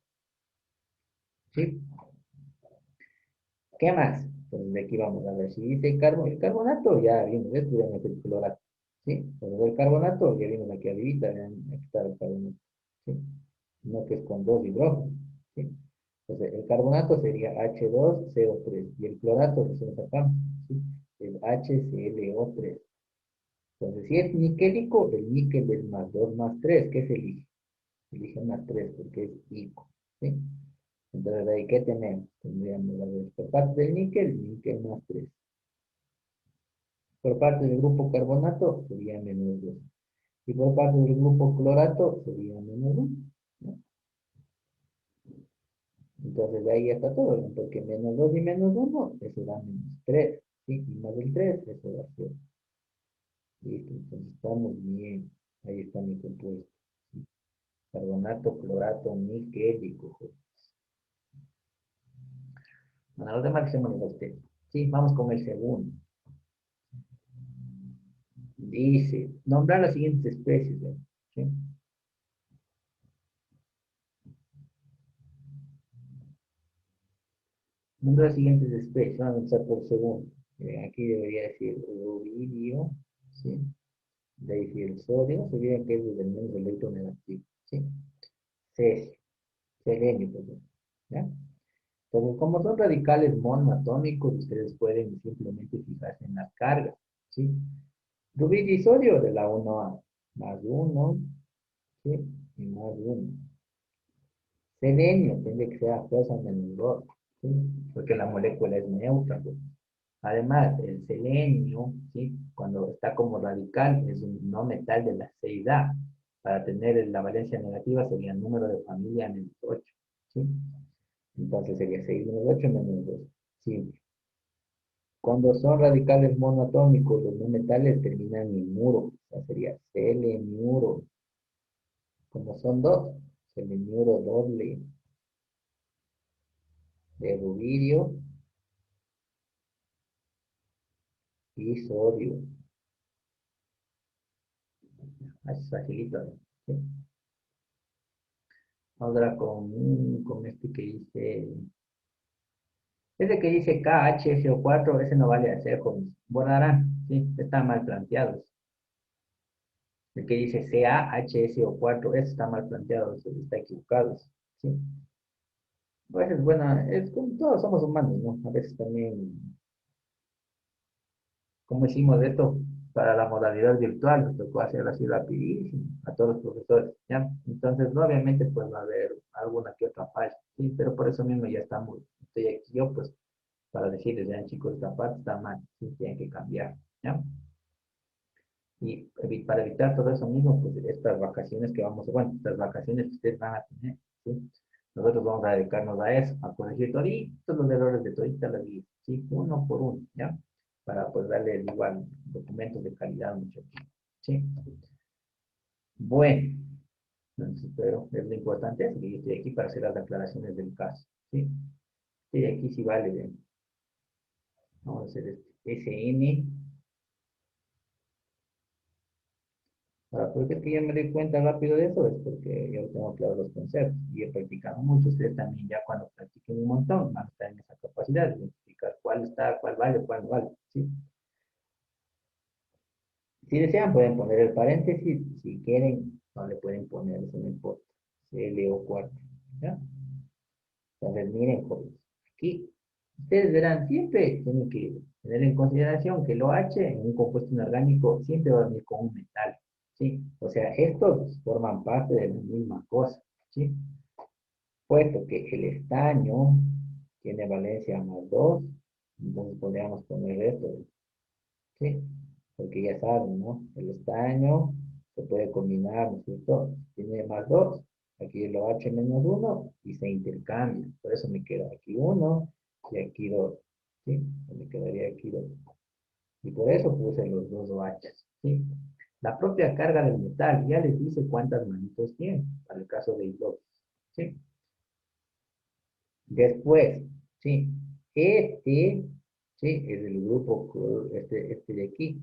¿sí? ¿Qué más? Entonces de aquí vamos a ver si dice el carbonato, ya vimos esto, ya es el clorato, ¿sí? Pero el carbonato, ya vimos aquí arribita, vean, aquí está el carbonato, ¿sí? No que es con dos hidrógenos, ¿sí? Entonces, el carbonato sería H2CO3 y el clorato, que se lo sacamos, ¿sí? Es HClO3. Entonces, si es niquélico, el níquel es más 2 más 3. ¿Qué se elige? Elige más 3 porque es ico, ¿sí? Entonces, ahí, ¿qué tenemos? Tendríamos, a ver, por parte del níquel más 3. Por parte del grupo carbonato, sería menos 2. Y por parte del grupo clorato, sería menos 1. ¿No? Entonces de ahí ya está todo, ¿no? Porque menos 2 y menos 1, eso da menos 3, ¿sí? Y más el 3, eso da 0. Listo, entonces estamos bien. Ahí está mi compuesto. ¿Sí? Carbonato, clorato, níquel y cojo. Bueno, los demás hacemos los ustedes. Sí, vamos con el segundo. Dice, nombrar las siguientes especies, ¿no? ¿Sí? Nombrar las siguientes especies, vamos a empezar por el segundo. Aquí debería decir rubidio, ¿sí? De ahí si el sodio, se olviden que es desde el menos electronegativo, ¿sí? Cesio, selenio, perdón, ¿ya? Entonces, como son radicales monoatómicos, ustedes pueden simplemente fijarse en las cargas, ¿sí? Rubidio y sodio de la 1A, más 1, ¿sí? Y más 1. Selenio tiene que ser a fuerza menos 2, ¿sí? Porque la molécula es neutra, pues. Además, el selenio, ¿sí? Cuando está como radical, es un no metal de la 6A. Para tener la valencia negativa sería el número de familia menos 8, ¿sí? Entonces sería 6 menos 8 menos 2. Simple. Cuando son radicales monoatómicos, los no metales terminan en muro. O sea, sería selenuro. Como son dos, selenuro doble de rubidio y sodio. Así es facilito, ¿no? ¿Sí? Ahora con este que dice, ese que dice KHSO4, ese no vale hacer, jóvenes. Borrarán, ¿sí? Está mal planteado. El que dice CaHSO4, ese está mal planteado, ese está equivocado, ¿sí? Pues es buena, es como todos somos humanos, ¿no? A veces también, como hicimos esto para la modalidad virtual, nos tocó hacer así rapidísimo a todos los profesores, ¿ya? Entonces, no, obviamente, pues va a haber alguna que otra falla, ¿sí? Pero por eso mismo ya estamos, estoy aquí yo, pues, para decirles, ya chicos, esta parte está mal, ¿sí? Tienen que cambiar, ¿ya? Y para evitar todo eso mismo, pues estas vacaciones que vamos, bueno, estas vacaciones que ustedes van a tener, ¿sí? Nosotros vamos a dedicarnos a eso, a corregir toditos los errores de todita la vida, ¿sí? Uno por uno, ¿ya? Para pues darle igual documentos de calidad mucho tiempo, ¿sí? Bueno, entonces, pero es lo importante, es que yo estoy aquí para hacer las declaraciones del caso, ¿sí? Y aquí sí vale, ¿ven? Vamos a hacer este SN. Ahora, ¿por qué es que ya me doy cuenta rápido de eso? Es porque yo tengo claro los conceptos y he practicado mucho. Ustedes también ya cuando practiquen un montón van a estar en esa capacidad de identificar cuál está, cuál vale, cuál no vale, ¿sí? Si desean pueden poner el paréntesis, si quieren no le pueden poner, eso no importa. CLO cuarto, ¿ya? Entonces miren, jóvenes, aquí ustedes verán, siempre tienen que tener en consideración que el OH en un compuesto inorgánico siempre va a venir con un metal, ¿sí? O sea, estos forman parte de la misma cosa, ¿sí? Puesto que el estaño tiene valencia +2, entonces podríamos poner esto, ¿sí? Porque ya saben, ¿no? El estaño se puede combinar, ¿no es cierto? Tiene +2, aquí el OH -1 y se intercambia. Por eso me queda aquí 1 y aquí 2, ¿sí? Me quedaría aquí 2. Y por eso puse los dos OHs, ¿sí? La propia carga del metal ya les dice cuántas manitos tiene, para el caso de hidrógeno, ¿sí? Después, ¿sí? Este, ¿sí? Es el grupo, este de aquí.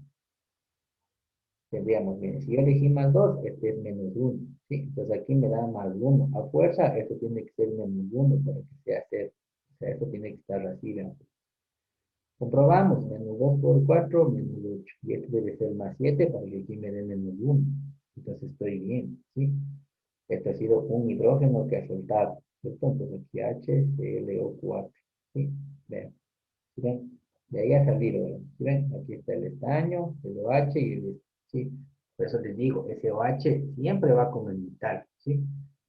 Tendríamos, bien, si yo elegí +2, este es -1, ¿sí? Entonces aquí me da +1. A fuerza, esto tiene que ser -1 para que sea 0. O sea, esto tiene que estar así, vean. Comprobamos, -2 por 4, -8. Y esto debe ser +7 para que aquí me dé -1. Entonces estoy bien, ¿sí? Este ha sido un hidrógeno que ha soltado, ¿cierto? Entonces aquí HClO4, ¿sí? Vean, ¿sí ven? De ahí ha salido, ¿ven? ¿Sí ven? Aquí está el estaño, el OH y el, ¿sí? Por eso les digo, ese OH siempre va con el metal, ¿sí?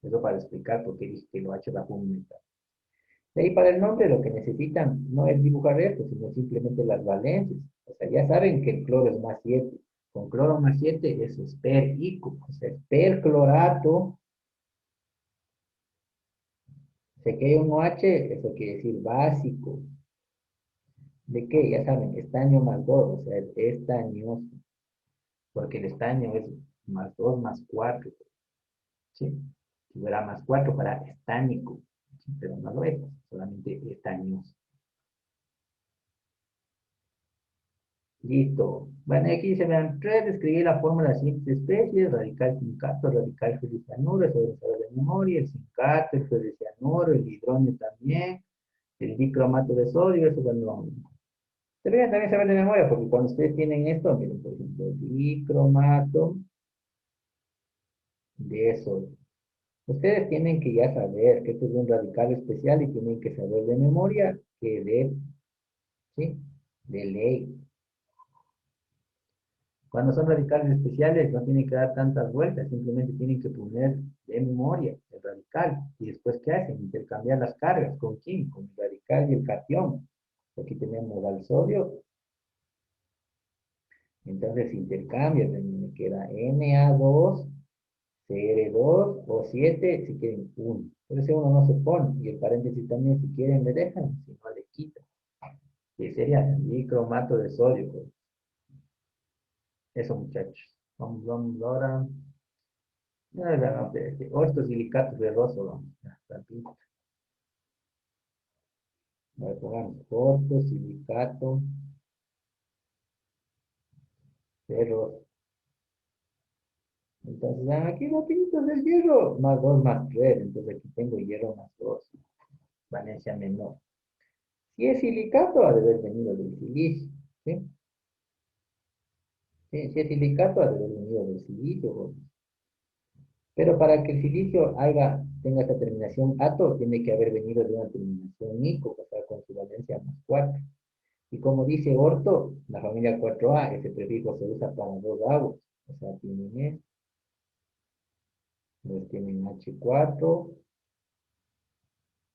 Eso para explicar por qué dije que el OH va con un metal. De ahí para el nombre lo que necesitan no es dibujar esto, sino simplemente las valencias. O sea, ya saben que el cloro es +7. Con cloro +7 es esper-ico, o sea, perclorato. Sé que hay un OH, eso quiere decir básico. ¿De qué? Ya saben, estaño +2, o sea, estañoso. Porque el estaño es +2 +4, ¿sí? Si fuera +4 para estánico, ¿sí? Pero no lo es, solamente estañoso. Listo. Bueno, aquí se me dan tres, describir la fórmula de las siguientes especies, radical cincato, radical ferricianuro, eso debe saber de memoria, el cincato, el ferricianuro, el hidrógeno también, el dicromato de sodio, eso bueno, deberían también saber de memoria, porque cuando ustedes tienen esto, miren, por ejemplo, dicromato de sodio. Ustedes tienen que ya saber que esto es un radical especial y tienen que saber de memoria que de, ¿sí? De ley. Cuando son radicales especiales no tienen que dar tantas vueltas, simplemente tienen que poner de memoria el radical. Y después, ¿qué hacen? Intercambiar las cargas. ¿Con quién? Con el radical y el cation. Aquí tenemos al sodio. Entonces intercambian, me queda Na2, 2 o 7 si quieren 1. Pero ese 1 no se pone. Y el paréntesis también si quieren le dejan, si no le quitan. Y sería dicromato de sodio. Pues. Eso muchachos. Vamos ahora. Ortosilicato ferroso. Vamos. Rapidito. A ver, pongamos ortosilicato ferroso. Entonces, vean aquí rapidito el hierro, más 2 más 3, entonces aquí tengo hierro más 2, valencia menor. Si es silicato, ha de haber venido del silicio, ¿sí? Sí, si es silicato, ha de haber venido del silicio, jóvenes. Pero para que el silicio tenga esta terminación ato, tiene que haber venido de una terminación nico, o sea, con su valencia más 4. Y como dice orto, la familia 4A, ese prefijo se usa para 2 aguas, o sea, tienen esto. Entonces tienen H4,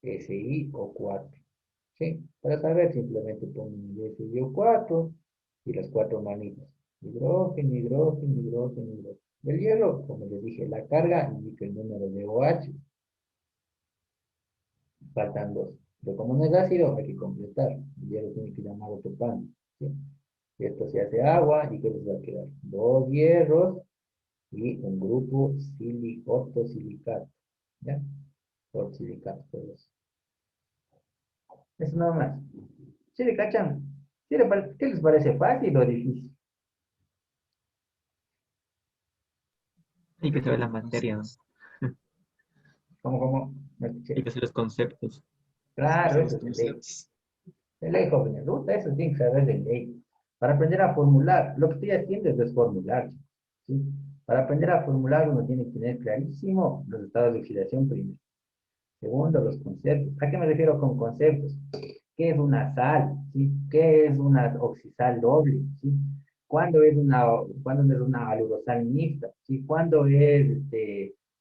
SI o 4. ¿Sí? Para saber simplemente ponen SI o 4 y las 4 manitas. Hidrógeno, hidrógeno, hidrógeno, hidrógeno. El hierro, como les dije, la carga indica el número de OH. Faltan 2. Pero como no es ácido, hay que completar. El hierro tiene que llamar otro pan. ¿Sí? Y esto se hace agua y ¿qué les va a quedar? 2 hierros y un grupo ortosilicato. ¿Ya? Ortosilicato, todos. Eso nada más. ¿Sí le cachan? ¿Qué les parece fácil o difícil? Hay que saber la materia, ¿no? ¿Cómo? No escuché. Hay que saber los conceptos. Claro, Son eso los es de ley. conceptos. De ley, jóvenes. Eso tiene que saber de ley. Para aprender a formular, lo que estoy haciendo es formular. ¿Sí? Para aprender a formular uno tiene que tener clarísimo los estados de oxidación primero. Segundo, los conceptos. ¿A qué me refiero con conceptos? ¿Qué es una sal? ¿Sí? ¿Qué es una oxisal doble? ¿Sí? ¿Cuándo no es una alurosal mixta? ¿Sí? ¿Cuándo es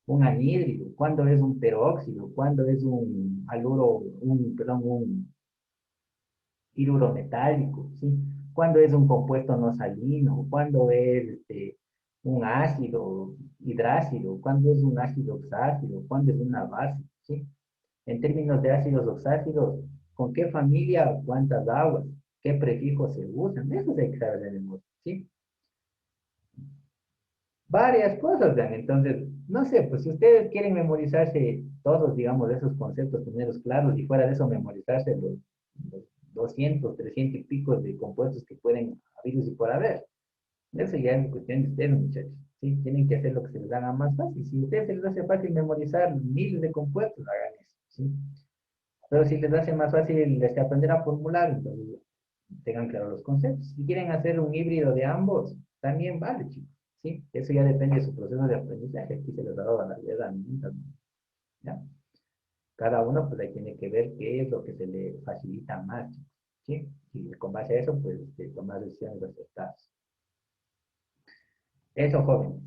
un anhídrido? ¿Cuándo es un peróxido? ¿Cuándo es un un hidruro metálico? ¿Sí? ¿Cuándo es un compuesto no salino? ¿Cuándo es un ácido hidrácido? ¿Cuándo es un ácido oxácido? ¿Cuándo es una base? ¿Sí? En términos de ácidos oxácidos, ¿con qué familia, cuántas aguas, qué prefijos se usan? Eso hay que saber de memoria, ¿sí? Varias cosas, vean. Entonces, no sé, pues si ustedes quieren memorizarse todos, digamos, esos conceptos, tenerlos claros, y fuera de eso memorizarse los 200, 300 y pico de compuestos que pueden haber y por haber. Eso ya es cuestión de ustedes, muchachos. ¿Sí? Tienen que hacer lo que se les haga más fácil. Si a ustedes se les hace fácil memorizar miles de compuestos, hagan eso, ¿sí? Pero si les hace más fácil aprender a formular, entonces tengan claro los conceptos. Si quieren hacer un híbrido de ambos, también vale, chicos. ¿Sí? Eso ya depende de su proceso de aprendizaje. Aquí se les ha dado las herramientas, ¿no? ¿Ya? Cada uno pues ahí tiene que ver qué es lo que se le facilita más, chicos. ¿Sí? Y con base a eso, pues tomar decisiones acertadas. Eso, jóvenes.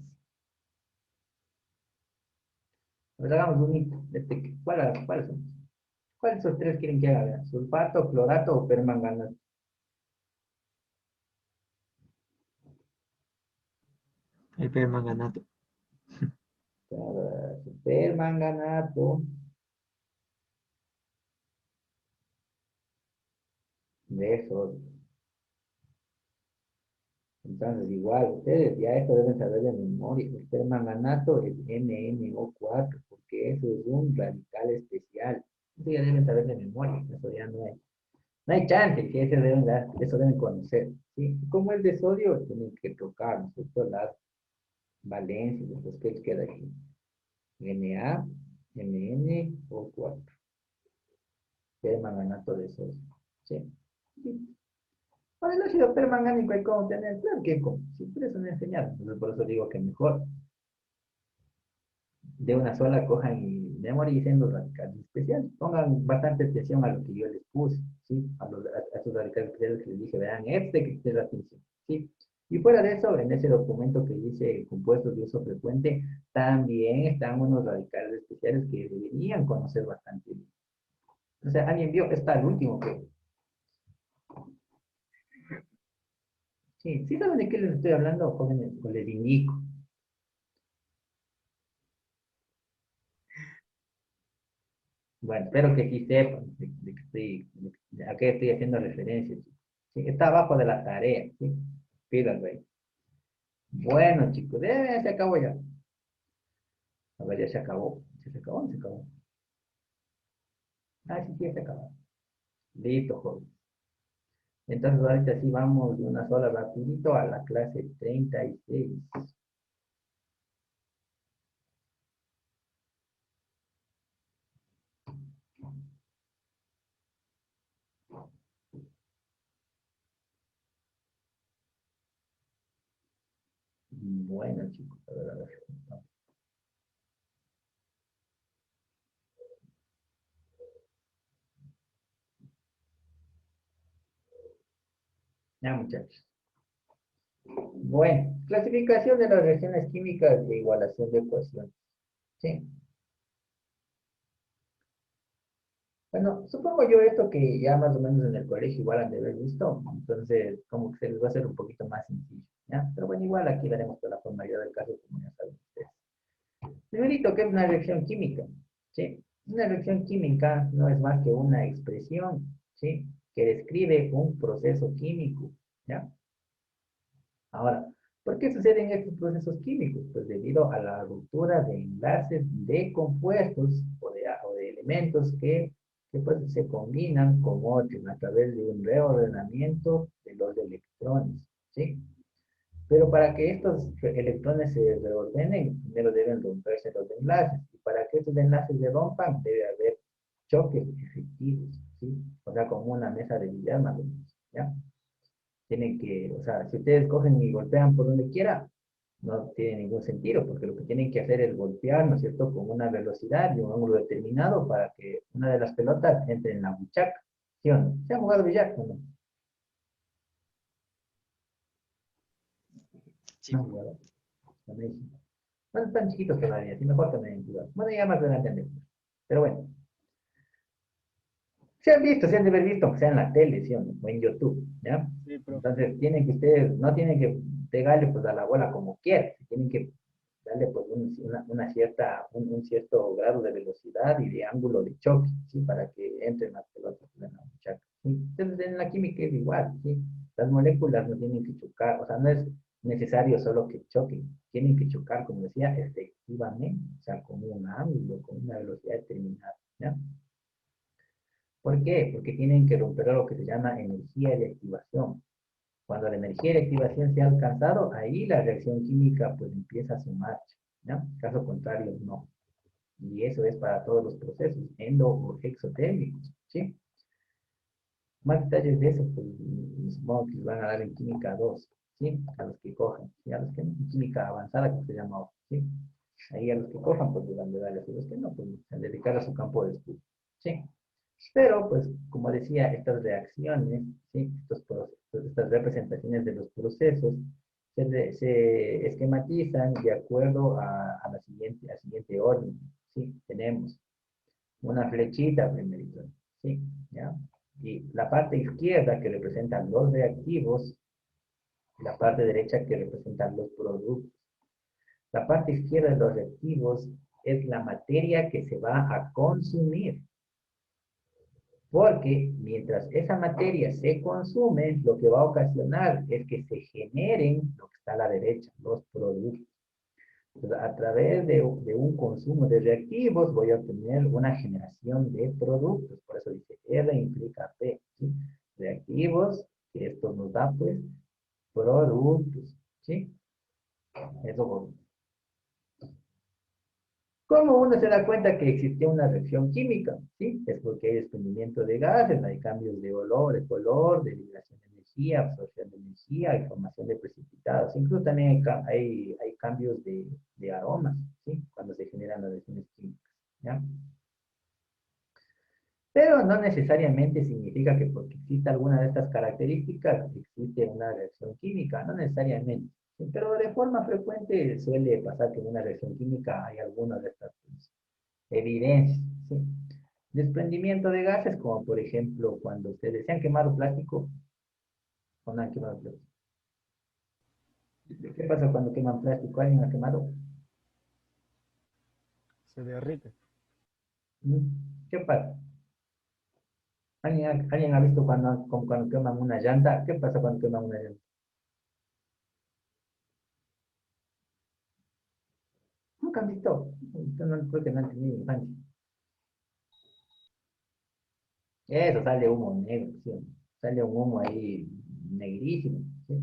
Pues hagamos un hito. ¿Cuáles son? ¿Cuáles de esos tres quieren que haga? ¿Sulfato, clorato o permanganato? El permanganato. Permanganato de esos. Entonces, igual, ustedes ya esto deben saber de memoria. El permanganato es MnO4, porque eso es un radical especial. Eso ya deben saber de memoria. Eso ya no hay chance que eso deben conocer. ¿Sí? Como el de sodio, tienen que tocar, ¿no es cierto? Las valencias, después que queda aquí. Na, MnO4. Permanganato de sodio. ¿Sí? Sí. Para el ácido permangánico hay como tener, claro que como, si por eso me enseñaron. Entonces, por eso digo que mejor de una sola cojan y memoricen los radicales especiales. Pongan bastante atención a lo que yo les puse, ¿sí? A esos radicales especiales que les dije, vean, que es la atención, ¿sí? Y fuera de eso, en ese documento que dice compuestos de uso frecuente, también están unos radicales especiales que deberían conocer bastante bien. O sea, alguien vio, está el último, que sí, sí saben de qué les estoy hablando, jóvenes, o les indico. Bueno, espero que sí sepan a qué estoy haciendo referencia, chicos. Sí, está abajo de la tarea, ¿sí? Pídanlo ahí. Bueno, chicos, se acabó ya. A ver, ya se acabó. ¿Se acabó o no se acabó? Ah, sí, sí, ya se acabó. Listo, joven. Entonces, ahorita sí vamos de una sola rapidito a la clase 36. Bueno, chicos, a ver, a ver. Ya, muchachos. Bueno, clasificación de las reacciones químicas de igualación de ecuaciones. Sí. Bueno, supongo yo esto que ya más o menos en el colegio igual han de haber visto, entonces como que se les va a hacer un poquito más sencillo, ¿ya? Pero bueno, igual aquí daremos toda la formalidad del caso, como ya saben ustedes. Primerito, ¿qué es una reacción química? ¿Sí? Una reacción química no es más que una expresión, ¿sí? Que describe un proceso químico, ¿ya? Ahora, ¿por qué suceden estos procesos químicos? Pues debido a la ruptura de enlaces de compuestos o de elementos que pues, se combinan con otros a través de un reordenamiento de los electrones, ¿sí? Pero para que estos electrones se reordenen, primero deben romperse los enlaces. Y para que estos enlaces se rompan, debe haber choques efectivos, ¿sí? O sea, como una mesa de billar más o menos, ¿ya? Tienen que, o sea, si ustedes cogen y golpean por donde quiera, no tiene ningún sentido, porque lo que tienen que hacer es golpear, ¿no es cierto?, con una velocidad y un ángulo determinado para que una de las pelotas entre en la buchaca. ¿Sí o no? ¿Se han jugado billar o no? Sí. No han jugado. Buenísimo. Bueno, están chiquitos todavía, sí, mejor que me hayan jugado. Bueno, ya más adelante han de jugar. Pero bueno, se han visto, se han de haber visto, que sea en la tele, ¿sí o no? O en YouTube, ¿ya? Sí, profe. Entonces, tienen que ustedes, no tienen que pegarle pues a la bola como quieran, tienen que darle pues un cierto grado de velocidad y de ángulo de choque, ¿sí? Para que entren las pelotas en la muchacha, ¿sí? Entonces, en la química es igual, ¿sí? Las moléculas no tienen que chocar, o sea, no es necesario solo que choquen, tienen que chocar, como decía, efectivamente, o sea, con un ángulo, con una velocidad determinada, ¿ya? ¿Por qué? Porque tienen que romper lo que se llama energía de activación. Cuando la energía de activación se ha alcanzado, ahí la reacción química pues empieza su marcha, ¿no? Caso contrario, no. Y eso es para todos los procesos, endo o exotérmicos, ¿sí? Más detalles de eso, pues supongo que les van a dar en química 2, ¿sí? A los que cojan, y a los que no, en química avanzada, que se llama, ¿sí? Ahí a los que cojan, pues les van a dar, a los que no, pues a dedicar a su campo de estudio, ¿sí? Pero, pues, como decía, estas reacciones, ¿sí? Estas representaciones de los procesos se esquematizan de acuerdo al siguiente orden. ¿Sí? Tenemos una flechita primero, ¿sí? ¿Ya? Y la parte izquierda que representa los reactivos y la parte derecha que representa los productos. La parte izquierda de los reactivos es la materia que se va a consumir. Porque mientras esa materia se consume, lo que va a ocasionar es que se generen, lo que está a la derecha, los productos. Entonces, a través de un consumo de reactivos voy a obtener una generación de productos. Por eso dice R implica P. ¿Sí? Reactivos, que esto nos da pues productos. ¿Sí? Eso. ¿Cómo uno se da cuenta que existió una reacción química? ¿Sí? Es porque hay desprendimiento de gases, hay cambios de olor, de color, de liberación de energía, absorción de energía, hay formación de precipitados. Incluso también hay cambios de aromas, ¿sí? Cuando se generan las reacciones químicas, ¿ya? Pero no necesariamente significa que porque exista alguna de estas características existe una reacción química, no necesariamente. Sí, pero de forma frecuente suele pasar que en una reacción química hay alguna de estas pues, evidencias. ¿Sí? Desprendimiento de gases, como por ejemplo cuando ustedes se han quemado plástico o no han quemado plástico. ¿Qué pasa cuando queman plástico? ¿Alguien ha quemado? Se derrite. ¿Mm? ¿Qué pasa? ¿Alguien ha visto cuando queman una llanta? ¿Qué pasa cuando queman una llanta? Nunca han visto. Yo no, creo que no han tenido infancia. Eso sale humo negro, ¿sí? Sale un humo ahí negrísimo, ¿sí?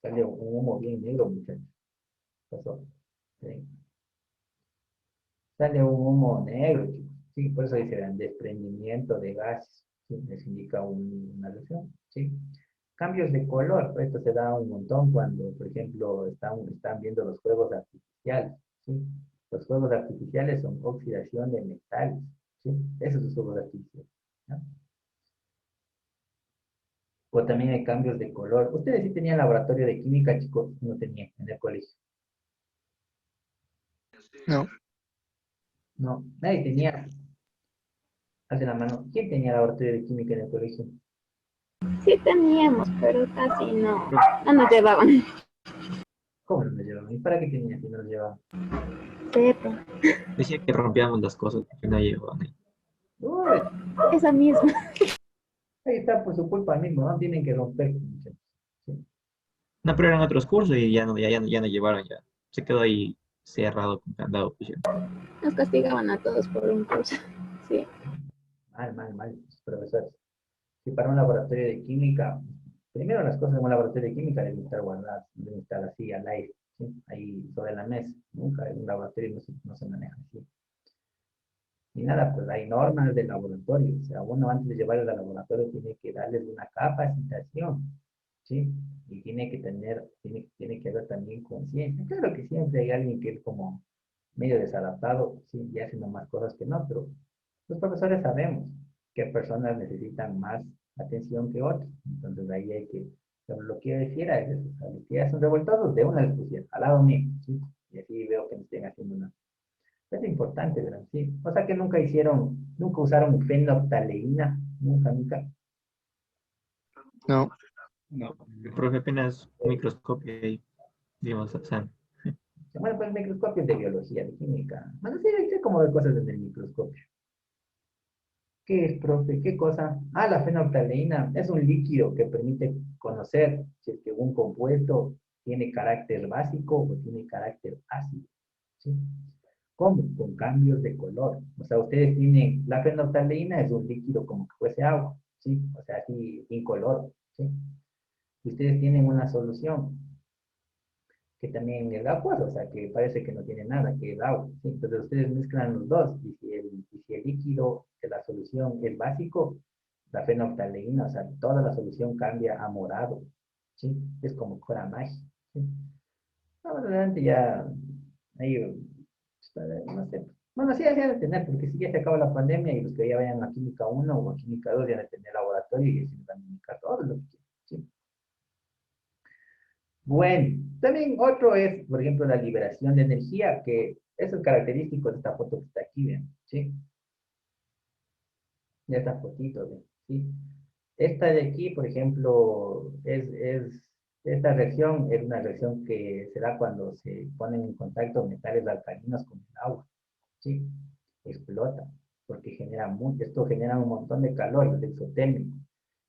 Sale un humo bien negro, muchachos. Pasó. ¿Sí? Sale un humo negro, chicos. Sí, por eso dice desprendimiento de gases. ¿Sí? Les indica una lesión. ¿Sí? Cambios de color. Pues esto se da un montón cuando, por ejemplo, están viendo los fuegos artificiales. ¿Sí? Los fuegos artificiales son oxidación de metales. ¿Sí? Esos son los fuegos artificiales. ¿No? O también hay cambios de color. Ustedes sí tenían laboratorio de química, chicos. No tenían en el colegio. No. No, nadie tenía. Hace la mano. ¿Quién tenía laboratorio de química en el colegio? Sí teníamos, pero casi no nos llevaban. ¿Cómo no nos llevaban? ¿Y para qué tenían si no nos llevaban? Sepa, Decía que rompíamos las cosas que no llevaban ahí. Uy, esa misma. ahí está por su culpa mismo, ¿no? Tienen que romper, muchachos. Sí. No, pero eran otros cursos y ya no llevaron ya. Se quedó ahí cerrado con candado, pusieron. Nos castigaban a todos por un curso. Sí. Mal, los profesores. Si para un laboratorio de química, primero las cosas en un laboratorio de química deben estar guardadas, no deben estar así al aire, ¿sí? Ahí sobre la mesa. Nunca en un laboratorio no se maneja así. Ni nada, pues hay normas del laboratorio. O sea, uno antes de llevarlo al laboratorio tiene que darles una capacitación, ¿sí? Y tiene que haber también conciencia. Claro que siempre hay alguien que es como medio desadaptado, sí, y haciendo más cosas que no, pero los profesores sabemos que personas necesitan más atención que otras. Entonces ahí hay que, pero lo que yo decía es eso, o sea, los que ya son revoltosos, de una les pusieron, al lado mío, ¿sí? Y así veo que me estén haciendo una. Es importante, ¿verdad? Sí. O sea que nunca usaron fenolftaleína, nunca. No. No. El profe apenas un microscopio y digamos, o sea, Bueno, pues microscopios de biología, de química. Bueno, sí, sé como de cosas en el microscopio. ¿Qué es, profe? ¿Qué cosa? Ah, la fenolftaleína es un líquido que permite conocer si es que un compuesto tiene carácter básico o tiene carácter ácido. ¿Sí? ¿Cómo? Con cambios de color. O sea, ustedes tienen, la fenolftaleína es un líquido como que fuese agua, ¿sí? O sea, así incoloro, ¿sí? Y ustedes tienen una solución que también es agua, o sea, que parece que no tiene nada, que es agua, ¿sí? Entonces ustedes mezclan los dos y si el líquido de la solución es básico, la fenolftaleína, o sea, toda la solución cambia a morado, ¿sí? Es como fuera magia, ¿sí? Ahora adelante ya, ahí, no sé. Bueno, sí, ya de tener, porque si ya se acaba la pandemia y los que ya vayan a Química 1 o a Química 2 ya de tener laboratorio y se van a indicar todo lo que quieran, ¿sí? Bueno, también otro es, por ejemplo, la liberación de energía, que eso es característico de esta foto que está aquí, ¿ven? ¿Sí? De esta fotito, ¿ven? ¿Sí? Esta de aquí, por ejemplo, esta reacción es una reacción que se da cuando se ponen en contacto metales alcalinos con el agua, ¿sí? Explota, porque esto genera un montón de calor, es exotérmico.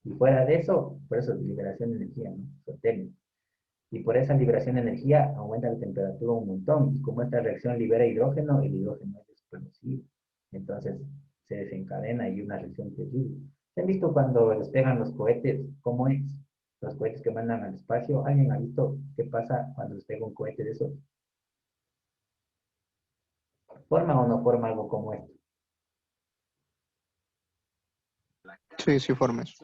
Y fuera de eso, por eso es liberación de energía, ¿no? Exotérmico. Y por esa liberación de energía aumenta la temperatura un montón. Y como esta reacción libera hidrógeno, el hidrógeno es explosivo. Entonces se desencadena y una reacción terrible. ¿Se han visto cuando despegan los cohetes? ¿Cómo es? Los cohetes que mandan al espacio. ¿Alguien ha visto qué pasa cuando despega un cohete de esos? ¿Forma o no forma algo como esto? Sí, sí formas.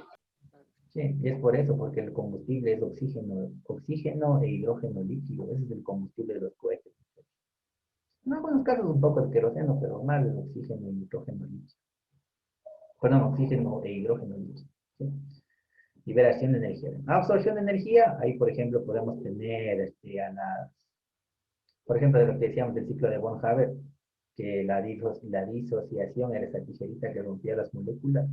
Sí, y es por eso, porque el combustible es oxígeno e hidrógeno líquido. Ese es el combustible de los cohetes. En algunos casos un poco de queroseno, pero más el oxígeno y hidrógeno líquido. Perdón, oxígeno e hidrógeno líquido. ¿Sí? Liberación de energía. Absorción de energía, ahí por ejemplo podemos tener por ejemplo, de lo que decíamos del ciclo de von Haber, que la disociación era esa tijerita que rompía las moléculas,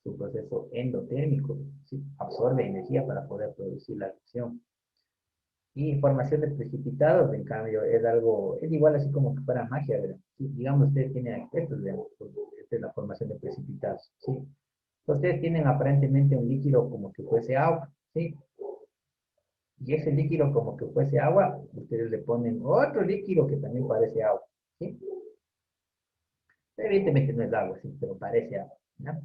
su proceso endotérmico, ¿sí? Absorbe energía para poder producir la reacción. Y formación de precipitados, en cambio, es igual así como que fuera magia, ¿verdad? Sí, digamos, usted tiene estos, esta es la formación de precipitados, ¿sí? Ustedes tienen aparentemente un líquido como que fuese agua, ¿sí? Y ese líquido como que fuese agua, ustedes le ponen otro líquido que también parece agua, ¿sí? Evidentemente no es agua, sí, pero parece agua, ¿no?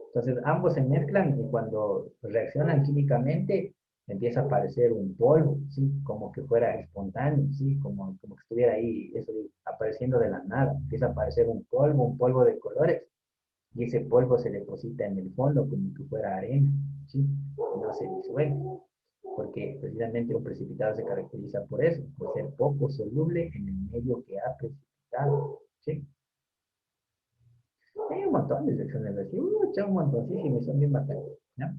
Entonces ambos se mezclan y cuando reaccionan químicamente empieza a aparecer un polvo, ¿sí? Como que fuera espontáneo, ¿sí? Como que estuviera ahí, eso, apareciendo de la nada. Empieza a aparecer un polvo de colores, y ese polvo se deposita en el fondo como que fuera arena, ¿sí? Y no se disuelve, porque precisamente un precipitado se caracteriza por eso, por ser poco soluble en el medio que ha precipitado, ¿sí? Hay un montón de secciones así, un montoncísimo y son bien bacanas, ¿no?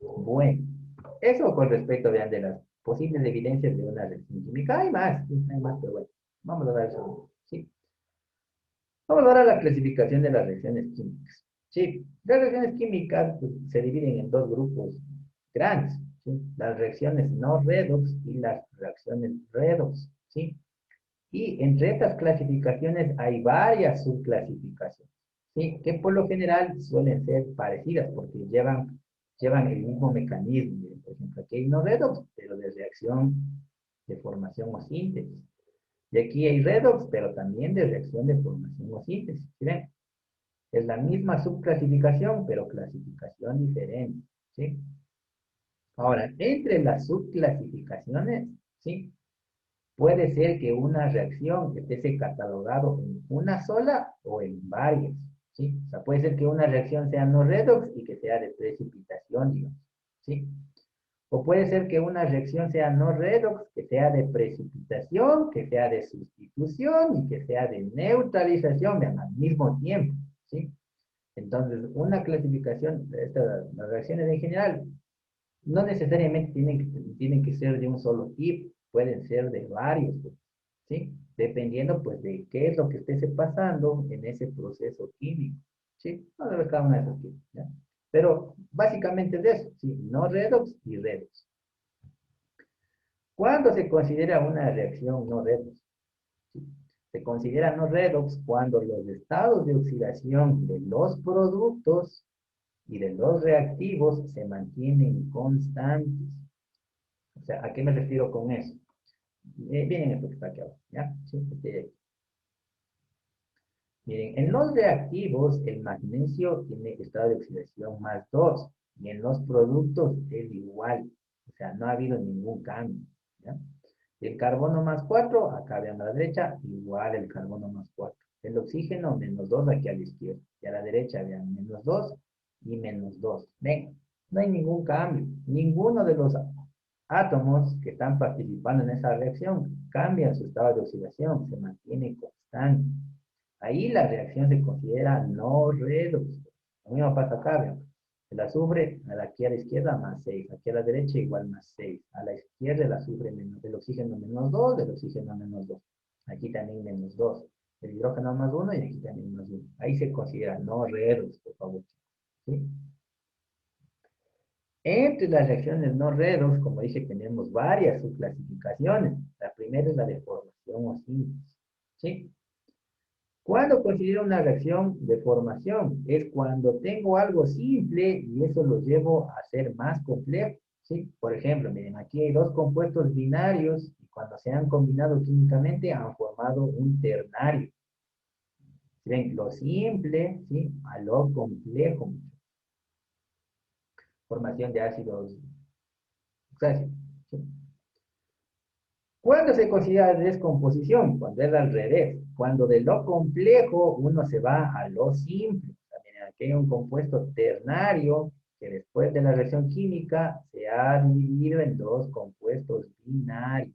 Bueno, eso con respecto, vean, de las posibles evidencias de una reacción química. Sí, hay más, pero bueno, vamos a dar eso, ¿sí? Vamos ahora a la clasificación de las reacciones químicas. Sí, las reacciones químicas pues, se dividen en dos grupos grandes, ¿sí? Las reacciones no redox y las reacciones redox, ¿sí? Y entre estas clasificaciones hay varias subclasificaciones, ¿sí? Que por lo general suelen ser parecidas porque llevan el mismo mecanismo. Por ejemplo, aquí hay no redox, pero de reacción de formación o síntesis. Y aquí hay redox, pero también de reacción de formación o síntesis. ¿Sí ven? Es la misma subclasificación, pero clasificación diferente. ¿Sí? Ahora, entre las subclasificaciones, ¿sí? Puede ser que una reacción esté catalogado en una sola o en varias. ¿Sí? O sea, puede ser que una reacción sea no redox y que sea de precipitación, digamos. ¿Sí? O puede ser que una reacción sea no redox, que sea de precipitación, que sea de sustitución y que sea de neutralización al mismo tiempo, ¿sí? Entonces, una clasificación de las reacciones en general no necesariamente tienen que ser de un solo tipo, pueden ser de varios, ¿sí? Dependiendo, pues, de qué es lo que esté pasando en ese proceso químico, ¿sí? Vamos a ver cada una de esas tipos, ¿ya? Pero básicamente es de eso, ¿sí? No redox y redox. ¿Cuándo se considera una reacción no redox? ¿Sí? Se considera no redox cuando los estados de oxidación de los productos y de los reactivos se mantienen constantes. O sea, ¿a qué me refiero con eso? Miren esto que está aquí abajo, ¿ya? Sí, miren, en los reactivos el magnesio tiene estado de oxidación +2 y en los productos es igual. O sea, no ha habido ningún cambio, ¿ya? El carbono +4, acá vean a la derecha, igual el carbono +4. El oxígeno -2 aquí a la izquierda. Y a la derecha vean -2 y -2. Ven, no hay ningún cambio. Ninguno de los átomos que están participando en esa reacción cambian su estado de oxidación, se mantiene constante. Ahí la reacción se considera no redox. Lo mismo pasa acá, vean. El azufre, aquí a la izquierda +6, aquí a la derecha igual +6. A la izquierda el azufre menos, el oxígeno -2, el oxígeno -2. Aquí también -2. El hidrógeno +1 y aquí también +1. Ahí se considera no redox, por favor. ¿Sí? Entre las reacciones no redox, como dije, tenemos varias subclasificaciones. La primera es la de formación o síntesis. ¿Sí? ¿Cuándo considero una reacción de formación? Es cuando tengo algo simple y eso lo llevo a ser más complejo, ¿sí? Por ejemplo, miren, aquí hay dos compuestos binarios y cuando se han combinado químicamente han formado un ternario. ¿Ven? Lo simple, ¿sí? A lo complejo. Formación de ácidos oxálicos, ¿sí? ¿Cuándo se considera descomposición? Cuando es al revés. Cuando de lo complejo uno se va a lo simple. También aquí hay un compuesto ternario que después de la reacción química se ha dividido en dos compuestos binarios.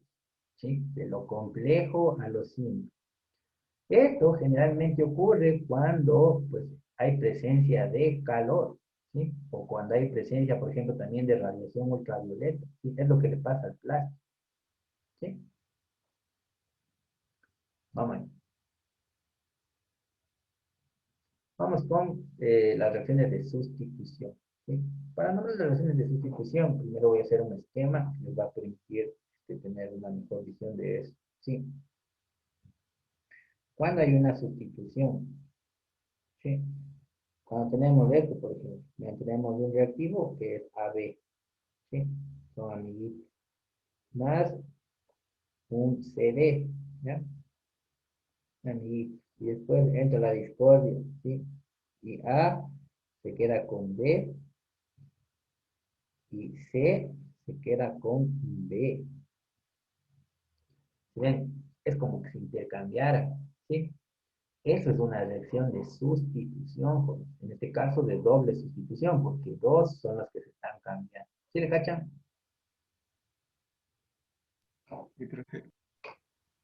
¿Sí? De lo complejo a lo simple. Esto generalmente ocurre cuando pues, hay presencia de calor. ¿Sí? O cuando hay presencia, por ejemplo, también de radiación ultravioleta. ¿Sí? Es lo que le pasa al plástico. ¿Sí? Vamos ahí. Vamos con las reacciones de sustitución. ¿Sí? Para nombrar las reacciones de sustitución, primero voy a hacer un esquema que les va a permitir tener una mejor visión de eso. ¿Sí? Cuando hay una sustitución, ¿sí? Cuando tenemos esto, por ejemplo, ya tenemos un reactivo que es AB, ¿sí? Son amiguitos. Más un CD, ¿ya? Amiguitos. Y después entra la discordia, ¿sí? Y A se queda con B y C se queda con B. ¿Ven? Es como que se intercambiara, ¿sí? Eso es una reacción de sustitución, en este caso de doble sustitución, porque dos son las que se están cambiando. ¿Sí le cachan? Sí, profe.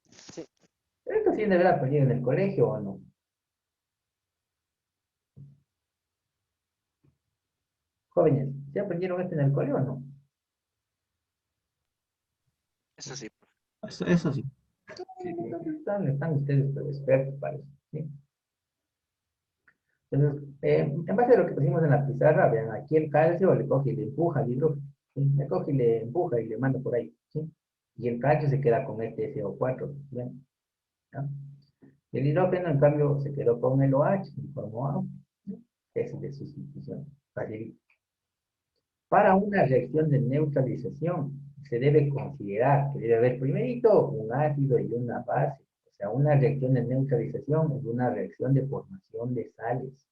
Esto sí deberá aprender en el colegio o no. Jóvenes, ¿sí aprendieron esto en el colegio o no? Eso sí. Eso sí. Sí, entonces están ustedes pero expertos para eso, ¿sí? Entonces, en base a lo que pusimos en la pizarra, vean, aquí el calcio le coge y le empuja al hidrógeno, ¿sí? Le coge y le empuja y le manda por ahí, ¿sí? Y el calcio se queda con este SO4, ¿ven? ¿Ya? El hidrógeno, en cambio, se quedó con el OH y formó agua, ¿sí? Es de sustitución, facilito. Para una reacción de neutralización, se debe considerar que debe haber primerito un ácido y una base. O sea, una reacción de neutralización es una reacción de formación de sales.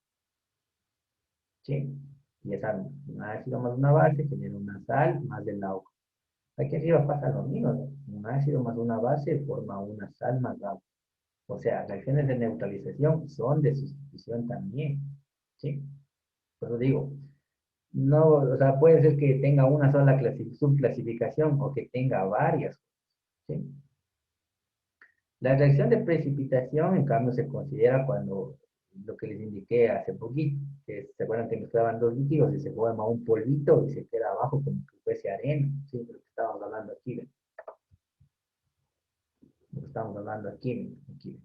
¿Sí? Y ya saben, un ácido más una base genera una sal más el agua. Aquí arriba pasa lo mismo, ¿no? Un ácido más una base forma una sal más agua. O sea, reacciones de neutralización son de sustitución también. ¿Sí? Por eso digo, no, o sea, puede ser que tenga una sola subclasificación o que tenga varias. ¿Sí? La reacción de precipitación, en cambio, se considera cuando lo que les indiqué hace poquito, que se acuerdan que mezclaban dos líquidos y se forma un polvito y se queda abajo como que fuese arena, ¿sí? Lo que estábamos hablando aquí, ¿ven? Lo que estamos hablando aquí, ¿sí?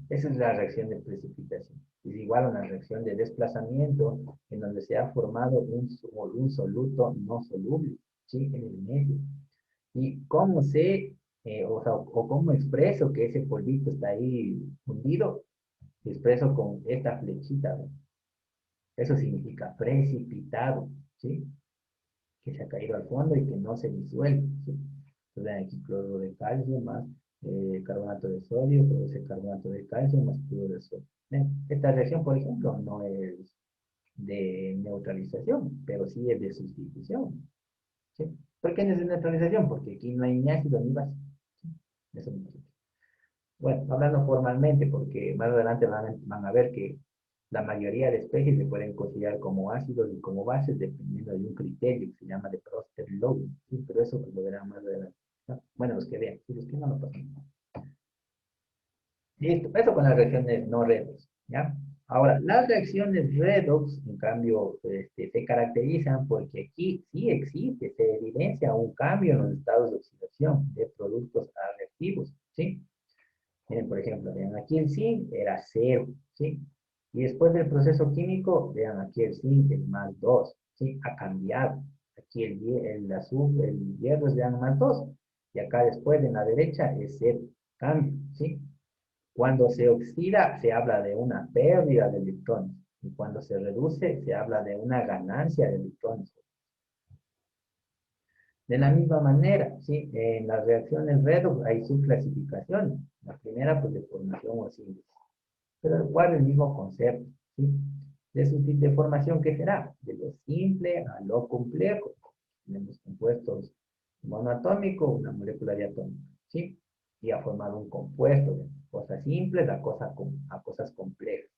Esa es la reacción de precipitación. Es igual a una reacción de desplazamiento en donde se ha formado un soluto no soluble, ¿sí? En el medio. ¿Y cómo o sea, o cómo expreso que ese polvito está ahí hundido? Expreso con esta flechita, ¿no? Eso significa precipitado, ¿sí? Que se ha caído al fondo y que no se disuelve, ¿sí? Entonces aquí cloruro de calcio más carbonato de sodio, produce carbonato de calcio más cloruro de sodio. ¿Ven? Esta reacción, por ejemplo, no es de neutralización, pero sí es de sustitución, ¿sí? ¿Por qué no es de neutralización? Porque aquí no hay ni ácido ni base. ¿Sí? Eso no es. Bueno, hablando formalmente, porque más adelante van a ver que la mayoría de especies se pueden considerar como ácidos y como bases dependiendo de un criterio que se llama de Brewster-Lowry, ¿sí? Pero eso pues, lo verán más adelante, ¿no? Bueno, los que vean, y los que no lo pasan. Listo, eso con las reacciones no redox, ¿ya? Ahora, las reacciones redox, en cambio, se caracterizan porque aquí sí existe, se evidencia un cambio en los estados de oxidación de productos a reactivos, ¿sí? Miren, por ejemplo, vean aquí el zinc era cero, ¿sí? Y después del proceso químico, vean aquí el zinc es más 2, ¿sí? Ha cambiado. Aquí el azul, el hierro es vean más 2. Y acá después en la derecha es cero. Cambio, ¿sí? Cuando se oxida, se habla de una pérdida de electrones. Y cuando se reduce, se habla de una ganancia de electrones. De la misma manera, ¿sí? En las reacciones redox hay subclasificaciones. La primera, pues, de formación o síntesis. Pero igual el mismo concepto, ¿sí? De formación, ¿qué será? De lo simple a lo complejo. Tenemos compuestos monoatómicos, una molécula diatómica, ¿sí? Y ha formado un compuesto de cosas simples a cosas complejas.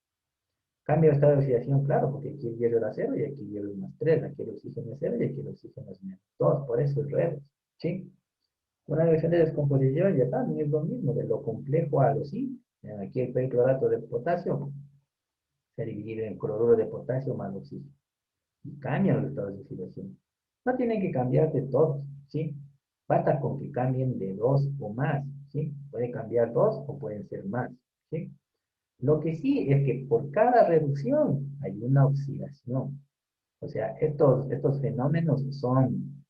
Cambio de estado de oxidación, claro, porque aquí el hierro era cero y aquí el hierro es más 3, aquí el oxígeno es 0 y aquí el oxígeno es menos 2, por eso es redox, ¿sí? Una reacción de descomposición ya también es lo mismo, de lo complejo a lo simple. Aquí el perclorato de potasio se divide en cloruro de potasio más oxígeno. Y cambian los estados de oxidación. No tienen que cambiar de todos, ¿sí? Basta con que cambien de dos o más, ¿sí? Puede cambiar dos o pueden ser más, ¿sí? Lo que sí es que por cada reducción hay una oxidación. O sea, estos fenómenos son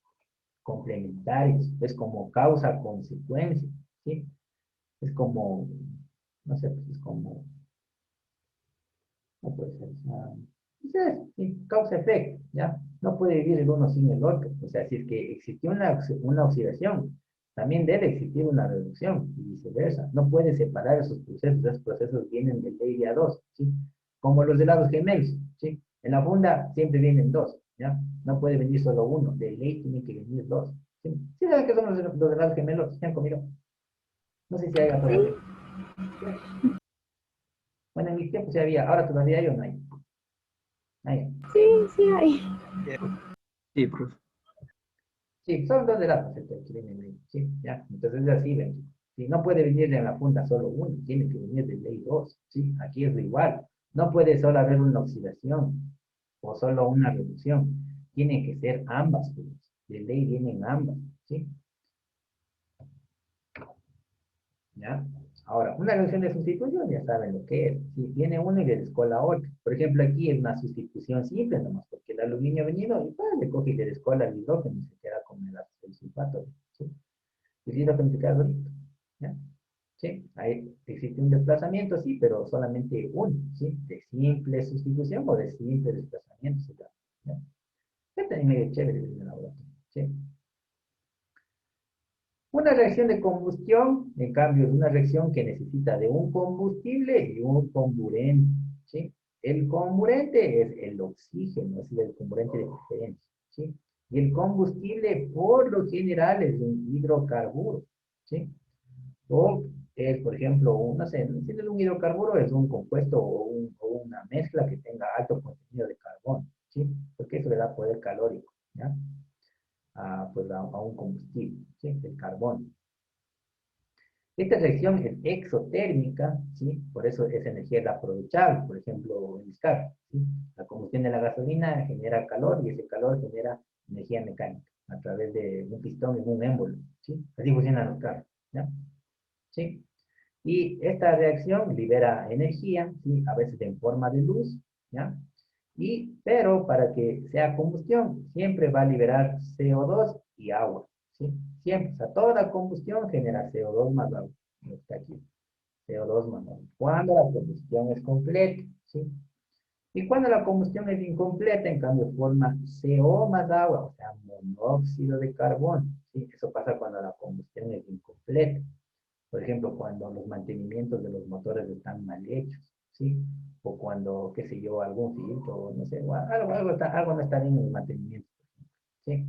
complementarios. Es como causa-consecuencia, ¿sí? Es como, no sé, pues es como No puede ser. Entonces, sí, causa-efecto, ¿ya? No puede vivir el uno sin el otro. O sea, si es que existió una oxidación, también debe existir una reducción y viceversa. No puede separar esos procesos vienen de ley de a dos, ¿sí? Como los helados gemelos, ¿sí? En la funda siempre vienen dos, ¿ya? No puede venir solo uno, de ley tiene que venir dos, ¿sí? ¿Sí saben qué son los helados gemelos? ¿Se han comido? No sé si hay Sí, todavía. Bueno, en mi tiempo sí había, ahora todavía hay o no hay. Hay. sí, sí hay. Sí, profe. Sí, son dos de lados el que vienen ahí. Sí, ya. Entonces es así, ven. Sí, no puede venir de la funda solo uno, tiene que venir de ley dos. Sí, aquí es igual. No puede solo haber una oxidación o solo una reducción. Tienen que ser ambas, pues. De ley vienen ambas. ¿Sí? ¿Ya? Ahora, una reacción de sustitución ya saben lo que es. Si viene uno y le descola otro. Por ejemplo, aquí es una sustitución simple nomás, porque el aluminio ha venido y pues, le coge y le descola el hidrógeno y se queda con el sulfato. ¿Sí? El hidrógeno se queda solito. ¿Ya? ¿Sí? Ahí existe un desplazamiento, sí, pero solamente uno, ¿sí? De simple sustitución o de simple desplazamiento. ¿Sí? ¿Ya? Está también medio chévere en el laboratorio. ¿Sí? Una reacción de combustión, en cambio, es una reacción que necesita de un combustible y un comburente, ¿sí? El comburente es el oxígeno, es el comburente de preferencia, ¿sí? Y el combustible, por lo general, es un hidrocarburo, ¿sí? O es, por ejemplo, no sé, si es un hidrocarburo, es un compuesto o una mezcla que tenga alto contenido de carbón, ¿sí? Porque eso le da poder calórico, ¿ya? Pues a un combustible, ¿sí? El carbón. Esta reacción es exotérmica, ¿sí? Por eso esa energía es aprovechable, por ejemplo, en los carros, ¿sí? La combustión de la gasolina genera calor y ese calor genera energía mecánica a través de un pistón y un émbolo, ¿sí? Así funcionan los carros, ¿ya? ¿Sí? Y esta reacción libera energía, ¿sí? A veces en forma de luz, ¿ya? Pero para que sea combustión, siempre va a liberar CO2 y agua, ¿sí? Siempre, o sea, toda combustión genera CO2 más agua. Está aquí, CO2 más agua. Cuando la combustión es completa, ¿sí? Y cuando la combustión es incompleta, en cambio, forma CO más agua, o sea, monóxido de carbono, ¿sí? Eso pasa cuando la combustión es incompleta. Por ejemplo, cuando los mantenimientos de los motores están mal hechos, ¿sí? O cuando, qué sé yo, algún filtro, no sé, algo no está bien en el mantenimiento, ¿sí?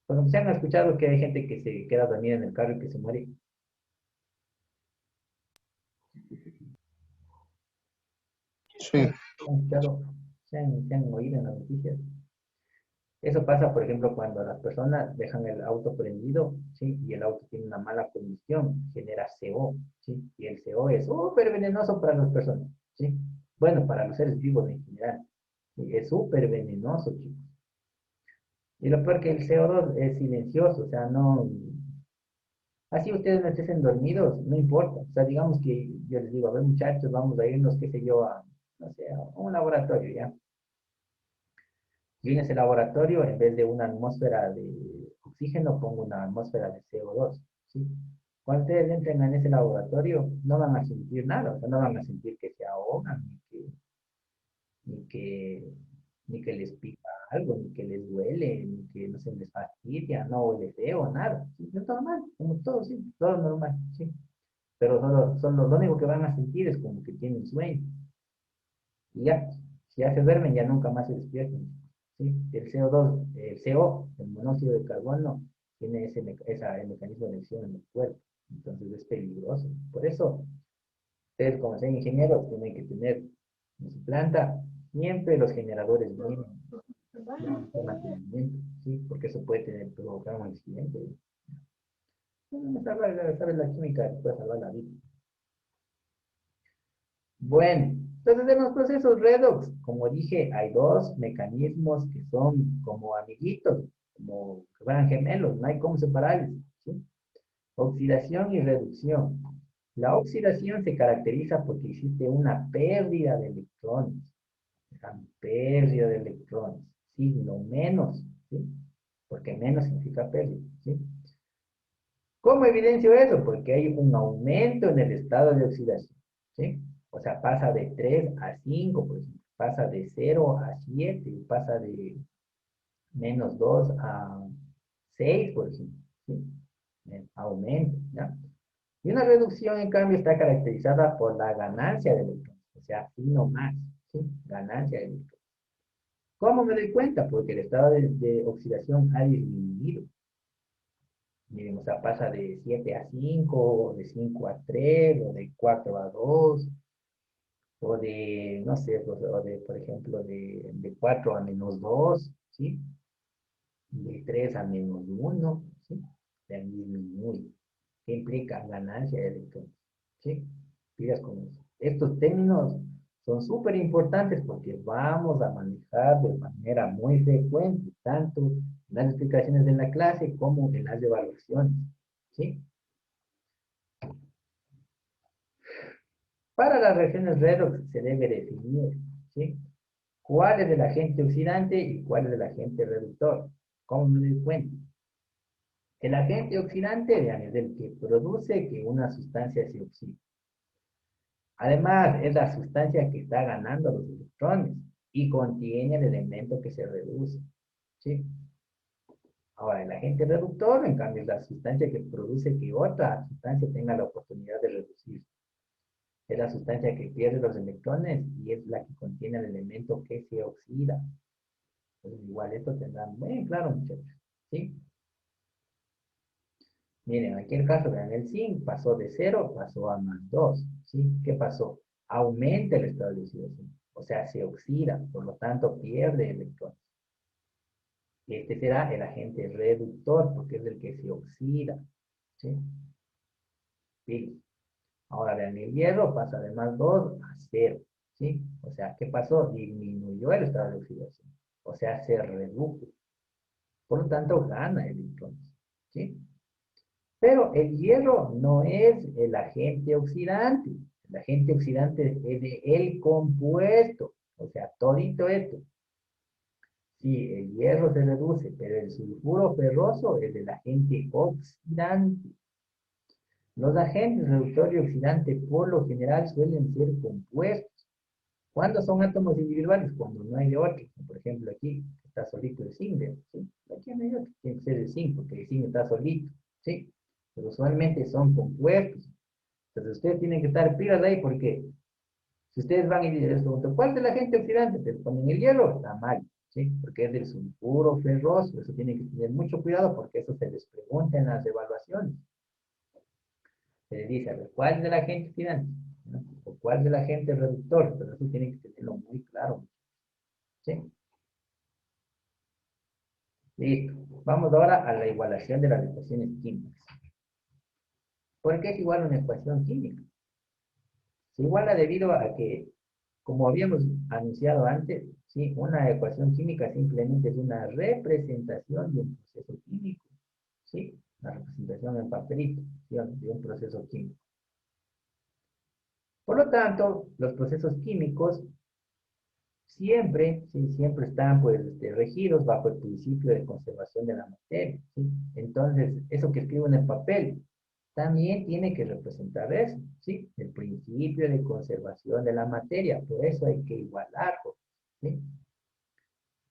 Cuando se han escuchado que hay gente que se queda dormida en el carro y que se muere, Sí, ¿han escuchado? Se han oído en las noticias. Eso pasa, por ejemplo, cuando las personas dejan el auto prendido, ¿sí? Y el auto tiene una mala combustión, genera CO, ¿sí? Y el CO es súper venenoso para las personas, ¿sí? Bueno, para los seres vivos en general. ¿Sí? Es súper venenoso, chicos. Y lo peor que el CO2 es silencioso, o sea, no... Así ustedes no estén dormidos, no importa. O sea, digamos que yo les digo, a ver muchachos, vamos a irnos, qué sé yo, no sé, a un laboratorio, ¿ya? Y en ese laboratorio, en vez de una atmósfera de oxígeno, pongo una atmósfera de CO2, ¿sí? Cuando ustedes entren en ese laboratorio, no van a sentir nada, o sea, no van a sentir que se ahogan, ni que, ni que les pica algo, ni que les duele, ni que no se les fastidia, no huele feo, nada. ¿Sí? Es normal, como todo, sí, todo normal, sí. Pero lo único que van a sentir es como que tienen sueño. Y ya, si ya se duermen, ya nunca más se despiertan. ¿Sí? El CO2, el CO, el monóxido de carbono, tiene el mecanismo de acción en el cuerpo. Entonces es peligroso. Por eso, ustedes como sean ingenieros, tienen que tener en su planta siempre los generadores bien en mantenimiento, ¿sí? Porque eso puede provocar un accidente. ¿Sabes la química que puede salvar la vida? Bueno, entonces en los procesos redox, como dije, hay dos mecanismos que son como amiguitos, como que fueran gemelos, no hay cómo separarlos, ¿sí? Oxidación y reducción. La oxidación se caracteriza porque existe una pérdida de electrones, una pérdida de electrones, signo menos, ¿sí? Porque menos significa pérdida, ¿sí? ¿Cómo evidencio eso? Porque hay un aumento en el estado de oxidación, ¿sí? O sea, pasa de 3 a 5, por ejemplo. Pasa de 0 a 7, pasa de menos 2 a 6, por ejemplo. ¿Sí? Aumento, ¿ya? Y una reducción, en cambio, está caracterizada por la ganancia de electrones. O sea, así no más, ¿sí? Ganancia de electrones. ¿Cómo me doy cuenta? Porque el estado de oxidación ha disminuido. Miren, o sea, pasa de 7 a 5, o de 5 a 3, o de 4 a 2, o de, no sé, pues, o de, por ejemplo, de 4 a menos 2, ¿sí? De 3 a menos 1, ¿sí? Se disminuye. ¿Qué implica? Ganancia de electrones, ¿sí? Pidas con eso. Estos términos son súper importantes porque vamos a manejar de manera muy frecuente, tanto en las explicaciones de la clase como en las evaluaciones, ¿sí? Para las reacciones redox se debe definir, ¿sí? ¿Cuál es el agente oxidante y cuál es el agente reductor? ¿Cómo me doy cuenta? El agente oxidante, vean, es el que produce que una sustancia se oxide. Además, es la sustancia que está ganando los electrones y contiene el elemento que se reduce, ¿sí? Ahora, el agente reductor, en cambio, es la sustancia que produce que otra sustancia tenga la oportunidad de reducirse. Es la sustancia que pierde los electrones y es la que contiene el elemento que se oxida. Entonces, igual esto tendrá muy claro, muchachos, ¿sí? Miren, aquí el caso, vean, el zinc pasó de 0, pasó a -2, ¿sí? ¿Qué pasó? Aumenta el estado de oxidación, o sea, se oxida, por lo tanto pierde electrones. Este será el agente reductor, porque es el que se oxida, ¿sí? Sí. Ahora vean, el hierro pasa de +2 a 0, ¿sí? O sea, ¿qué pasó? Disminuyó el estado de oxidación, o sea, se redujo. Por lo tanto, gana electrones, ¿sí? Pero el hierro no es el agente oxidante. El agente oxidante es el compuesto. O sea, todito esto. Sí, el hierro se reduce, pero el sulfuro ferroso es el agente oxidante. Los agentes reductor y oxidante por lo general suelen ser compuestos. ¿Cuándo son átomos individuales? Cuando no hay de otro. Por ejemplo, aquí está solito el zinc, ¿sí? Aquí no hay otro, tiene que ser el zinc, porque el zinc está solito, ¿sí? Pero usualmente son compuestos. Entonces ustedes tienen que estar pilas ahí porque si ustedes van y les preguntan, ¿cuál es el agente oxidante? Te ponen el hielo, está mal, ¿sí? Porque es del sulfuro ferroso, eso tienen que tener mucho cuidado porque eso se les pregunta en las evaluaciones. Se les dice, a ver, ¿cuál es el agente oxidante? ¿No? O ¿cuál es el agente reductor? Entonces eso tienen que tenerlo muy claro, ¿sí? Listo. Vamos ahora a la igualación de las ecuaciones químicas. ¿Por qué es igual a una ecuación química? Se iguala debido a que, como habíamos anunciado antes, ¿sí? Una ecuación química simplemente es una representación de un proceso químico, ¿sí? Una representación en papelito, ¿sí? De un proceso químico. Por lo tanto, los procesos químicos siempre, ¿sí? Siempre están pues, regidos bajo el principio de conservación de la materia, ¿sí? Entonces, eso que escribo en el papel también tiene que representar eso, ¿sí? El principio de conservación de la materia, por eso hay que igualarlo, ¿sí?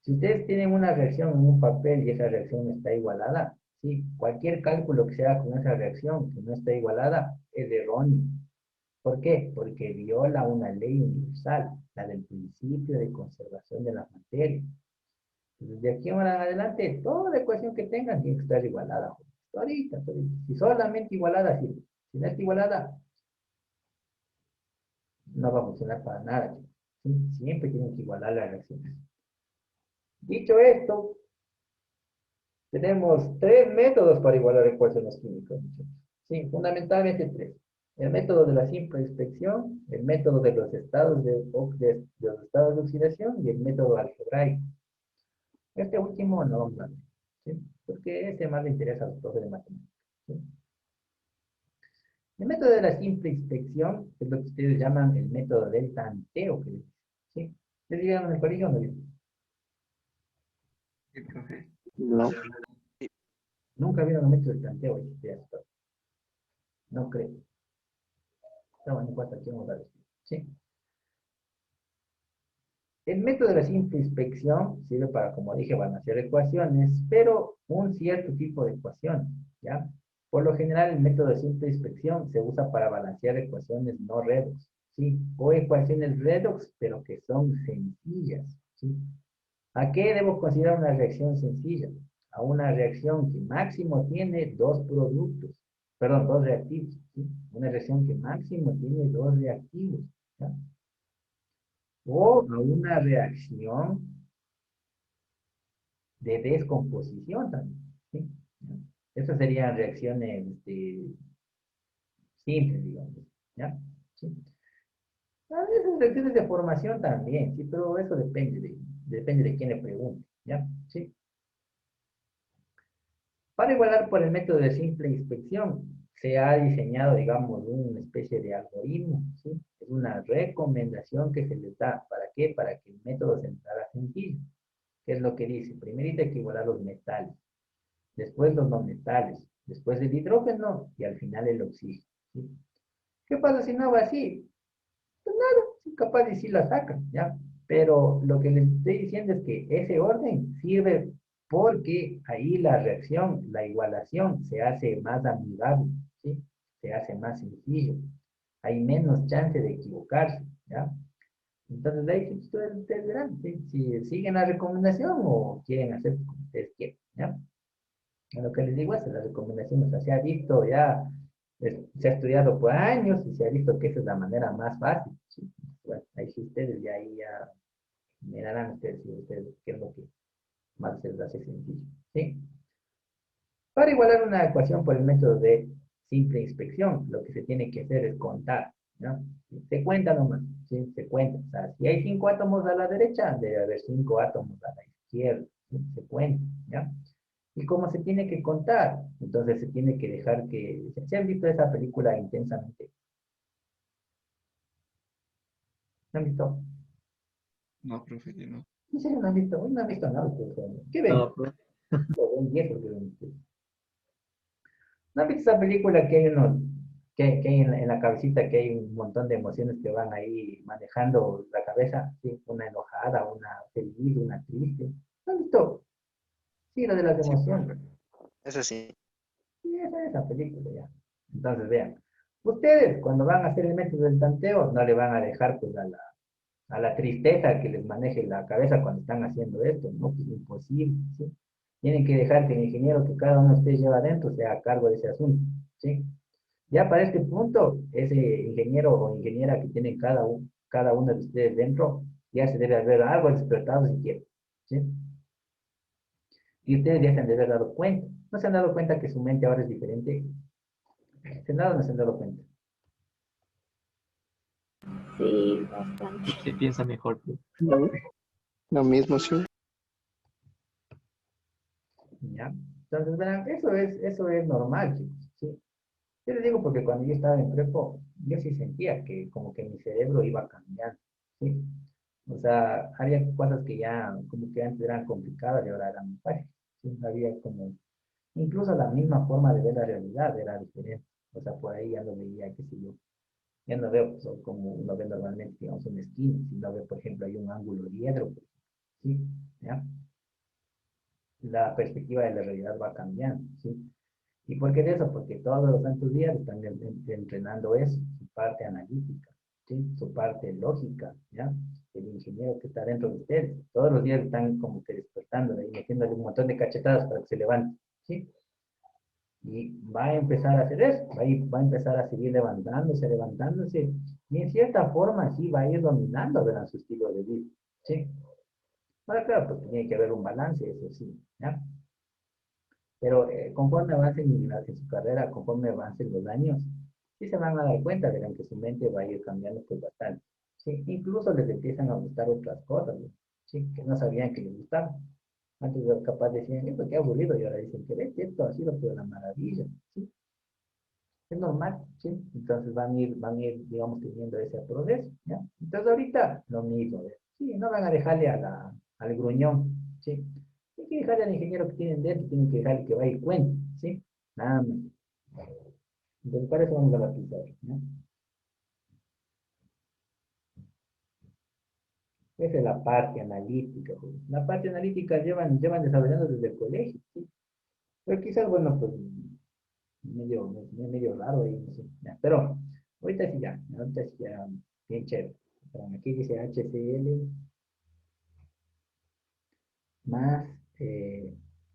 Si ustedes tienen una reacción en un papel y esa reacción está igualada, ¿sí? Cualquier cálculo que se haga con esa reacción que no está igualada es erróneo. ¿Por qué? Porque viola una ley universal, la del principio de conservación de la materia. Entonces, de aquí en adelante, toda ecuación que tengan tiene que estar igualada. Ahorita, ahorita. Si solamente igualada sirve. Si no está igualada, no va a funcionar para nada. ¿Sí? Siempre tienen que igualar las reacciones. Dicho esto, tenemos tres métodos para igualar ecuaciones químicas. Sí, fundamentalmente tres. El método de la simple inspección, el método de los estados de los estados de oxidación y el método algebraico. Este último no vamos a ver, ¿sí? Porque ese más le interesa a los profes de matemáticas. ¿Sí? El método de la simple inspección es lo que ustedes llaman el método del tanteo. ¿Sí? ¿Les digan en el colegio o no? Sí, profe. No. Nunca vieron el método del tanteo. No creo. Pero bueno, en cuanto aquí vamos a ver. ¿sí? El método de la simple inspección sirve para, como dije, balancear ecuaciones, pero un cierto tipo de ecuación, ¿ya? Por lo general, el método de simple inspección se usa para balancear ecuaciones no redox, ¿sí? O ecuaciones redox, pero que son sencillas, ¿sí? ¿A qué debo considerar una reacción sencilla? A una reacción que máximo tiene dos productos, perdón, dos reactivos, ¿sí? Una reacción que máximo tiene dos reactivos, ¿ya? O a una reacción de descomposición también, ¿sí? Esas serían reacciones simples, digamos, ¿ya? ¿Sí? A veces reacciones de formación también, sí, pero eso depende de quién le pregunte, ¿ya? ¿Sí? Para igualar por el método de simple inspección, se ha diseñado, digamos, una especie de algoritmo, ¿sí? Es una recomendación que se les da. ¿Para qué? Para que el método se haga sencillo. ¿Qué es lo que dice? Primero hay que igualar los metales, después los no metales, después el hidrógeno y al final el oxígeno, ¿sí? ¿Qué pasa si no va así? Pues nada, sí, capaz de sí la sacan, ¿ya? Pero lo que les estoy diciendo es que ese orden sirve porque ahí la reacción, la igualación, se hace más amigable, ¿sí? Se hace más sencillo. Hay menos chance de equivocarse, ¿ya? Entonces, de ahí que ustedes verán, ¿sí? Si siguen la recomendación o quieren hacer como ustedes quieren, ¿ya? A lo que les digo es que la recomendación, o sea, se ha visto ya, se ha estudiado por años y se ha visto que esa es la manera más fácil, ¿sí? Bueno, ahí sí ustedes ya ahí ya mirarán ustedes si ustedes qué es lo que más se les hace sencillo, ¿sí? Para igualar una ecuación por el método de simple inspección, lo que se tiene que hacer es contar, ¿no? Se cuenta nomás, ¿sí? Se cuenta. O sea, si hay 5 átomos a la derecha, debe haber 5 átomos a la izquierda, ¿sí? Se cuenta, ¿ya? Y cómo se tiene que contar, entonces se tiene que dejar que... ¿Se han visto esa película intensamente? ¿No han visto? No, profe, yo no. ¿En serio no han visto? No han visto nada ustedes, ¿no? ¿Qué ven? No, pues, Ven viejos que ven ustedes. ¿No has visto esa película que hay unos, que hay en la cabecita, que hay un montón de emociones que van ahí manejando la cabeza? ¿Sí? Una enojada, una feliz, una triste. ¿No has visto? Sí, lo de las Sí, emociones. profe. Eso sí. Sí, esa es esa película ya. Entonces, vean. Ustedes, cuando van a hacer el método del tanteo, no le van a dejar pues, a la tristeza que les maneje la cabeza cuando están haciendo esto, ¿no? Pues imposible, ¿sí? Tienen que dejar que el ingeniero que cada uno de ustedes lleva adentro sea a cargo de ese asunto, ¿sí? Ya para este punto, ese ingeniero o ingeniera que tiene cada uno de ustedes dentro, ya se debe haber algo despertado siquiera, ¿sí? Y ustedes ya se han de haber dado cuenta. ¿No se han dado cuenta que su mente ahora es diferente? ¿Se han dado o no se han dado cuenta? Sí, bastante. se piensa mejor, pues. Lo, lo mismo, sí. ¿Ya? Entonces, verán, eso es normal, chicos, ¿sí? Yo les digo porque cuando yo estaba en prepo, yo sí sentía que como que mi cerebro iba cambiando, ¿sí? O sea, había cosas que ya como que antes eran complicadas y ahora eran muy fáciles, ¿sí? Había como, incluso la misma forma de ver la realidad era diferente. O sea, por ahí ya no veía, qué sé yo, ya no veo pues, como uno ve normalmente, digamos, una esquina, sino ve, por ejemplo, hay un ángulo diedro, pues, ¿sí? ¿Ya? La perspectiva de la realidad va cambiando, ¿sí? ¿Y por qué de eso? Porque todos los santos días están entrenando eso, su parte analítica, ¿sí? Su parte lógica, ¿ya? El ingeniero que está dentro de ustedes. Todos los días están como que despertando, y metiéndole un montón de cachetadas para que se levante, ¿sí? Y va a empezar a hacer eso, va a empezar a seguir levantándose, levantándose, y en cierta forma sí va a ir dominando, ¿verdad? Su estilo de vida, ¿sí? Ahora, claro, pues tiene que haber un balance, eso sí, ¿ya? Pero conforme avancen en su carrera, conforme avancen los años, sí se van a dar cuenta, verán que su mente va a ir cambiando pues bastante. Sí, incluso les empiezan a gustar otras cosas, ¿no? Sí, que no sabían que les gustaban. Antes capaz decían, esto qué aburrido, y ahora dicen que ves, esto ha sido pues una maravilla, ¿sí? Es normal, ¿sí? Entonces van a ir, digamos, teniendo ese progreso, ¿ya? Entonces ahorita lo mismo, ¿ves? Sí, no van a dejarle al gruñón, ¿sí? Hay que dejarle al ingeniero que tienen dentro, tienen que dejarle que vaya y cuente, ¿sí? Nada más. Entonces para eso vamos a la pizarra, ¿no? Esa es la parte analítica, pues. La parte analítica llevan desarrollando desde el colegio, ¿sí? Pero quizás, bueno, pues medio raro ahí, no sé. Ya, pero ahorita sí ya, bien chévere. Espérame, aquí dice HCl más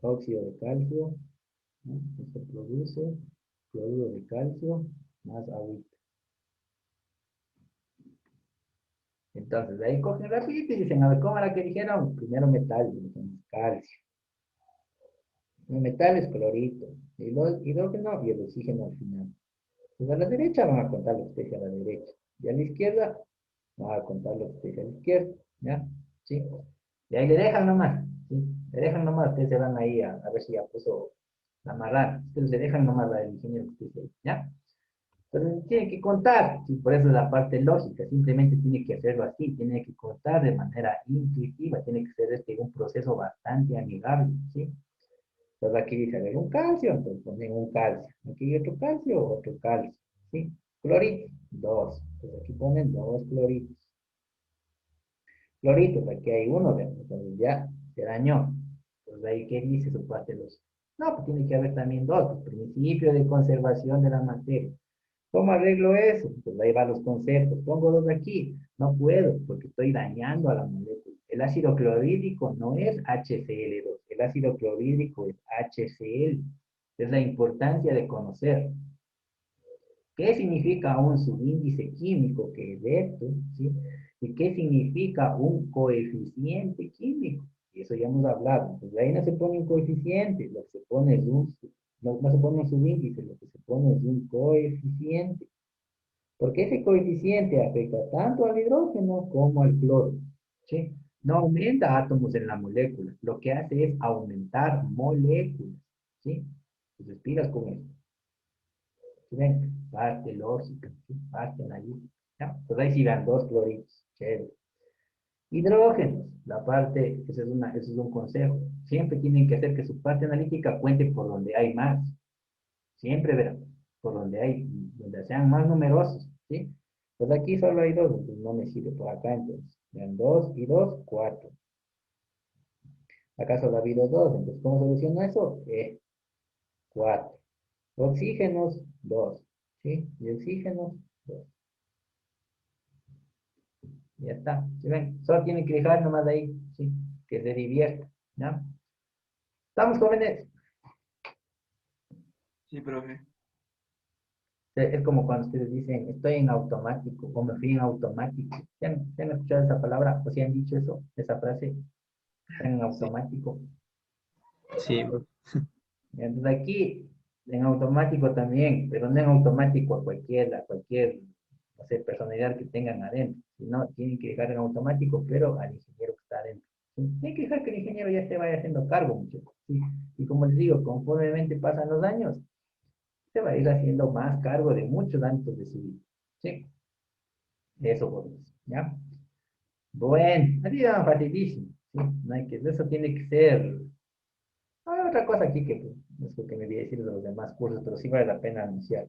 óxido de calcio, ¿no? Esto produce cloruro de calcio más agüita. Entonces, de ahí cogen rapidito y dicen, a ver, ¿cómo era que dijeron? Primero metal, dicen, calcio. El metal es clorito, y el hidrógeno y el oxígeno al final. Pues a la derecha van a contar lo que esté a la derecha, y a la izquierda van a contar lo que esté a la izquierda, ¿ya? ¿Sí? Y ahí le dejan nomás, ¿sí? Le dejan nomás, ustedes se van ahí a ver si ya puso la amarrar. Ustedes le dejan nomás la del ingeniero que esté ahí, ¿ya? Pero tiene que contar, ¿sí? Por eso es la parte lógica, simplemente tiene que hacerlo así, tiene que contar de manera intuitiva, tiene que ser un proceso bastante amigable, ¿sí? Entonces aquí dice, a ver, un calcio, entonces ponen un calcio. Aquí hay otro calcio, ¿sí? Clorito, dos. Entonces aquí ponen dos cloritos. Cloritos, aquí hay uno, entonces ya se dañó. Entonces ahí, ¿qué dice su parte 2? No, pues tiene que haber también dos. Pues, principio de conservación de la materia. ¿Cómo arreglo eso? Pues ahí van los conceptos. Pongo dos aquí. No puedo, porque estoy dañando a la molécula. El ácido clorhídrico no es HCl2. El ácido clorhídrico es HCl. Es la importancia de conocer. ¿Qué significa un subíndice químico, que es esto? ¿Sí? ¿Y qué significa un coeficiente químico? Y eso ya hemos hablado. Entonces ahí no se pone un coeficiente, lo que se pone es no se pone un subíndice, lo que se pone es un coeficiente. Porque ese coeficiente afecta tanto al hidrógeno como al cloro. ¿Sí? No aumenta átomos en la molécula, lo que hace es aumentar moléculas. ¿Sí? Entonces, pilas con esto. ¿Sí ven? Parte lógica, ¿sí? Parte analítica. ¿Ya? Pues ahí sí dan dos cloritos. Chévere. Hidrógenos, la parte, ese es un consejo. Siempre tienen que hacer que su parte analítica cuente por donde hay más. Siempre verán, por donde sean más numerosos, ¿sí? Pues aquí solo hay dos, entonces no me sirve por acá, entonces. Vean, 2 y 2, 4. Acá solo ha habido dos, entonces ¿cómo soluciono eso? 4. Oxígenos, 2, ¿sí? Y oxígenos, 2. Ya está, ¿sí ven? Solo tienen que dejar nomás ahí, ¿sí? Que se divierta, ¿ya? ¿Estamos, jóvenes? Sí, profe. Es como cuando ustedes dicen, estoy en automático, o me fui en automático. ¿Se han escuchado esa palabra? ¿O si han dicho eso, esa frase? Están en Sí, automático. Sí, bro. Entonces aquí, en automático también, pero no en automático a cualquier, no sé, personalidad que tengan adentro. Sino tienen que dejar en automático, pero al ingeniero que está adentro. ¿Sí? Tienen que dejar que el ingeniero ya se vaya haciendo cargo, muchachos. ¿Sí? Y como les digo, conformemente pasan los años, se va a ir haciendo más cargo de muchos ámbitos de su vida. ¿Sí? Eso por eso, ¿ya? Bueno, así ya facilísimo. ¿Sí? No hay que, eso tiene que ser. Hay otra cosa aquí que pues, no es lo que me voy a decir de los demás cursos, pero sí vale la pena anunciar.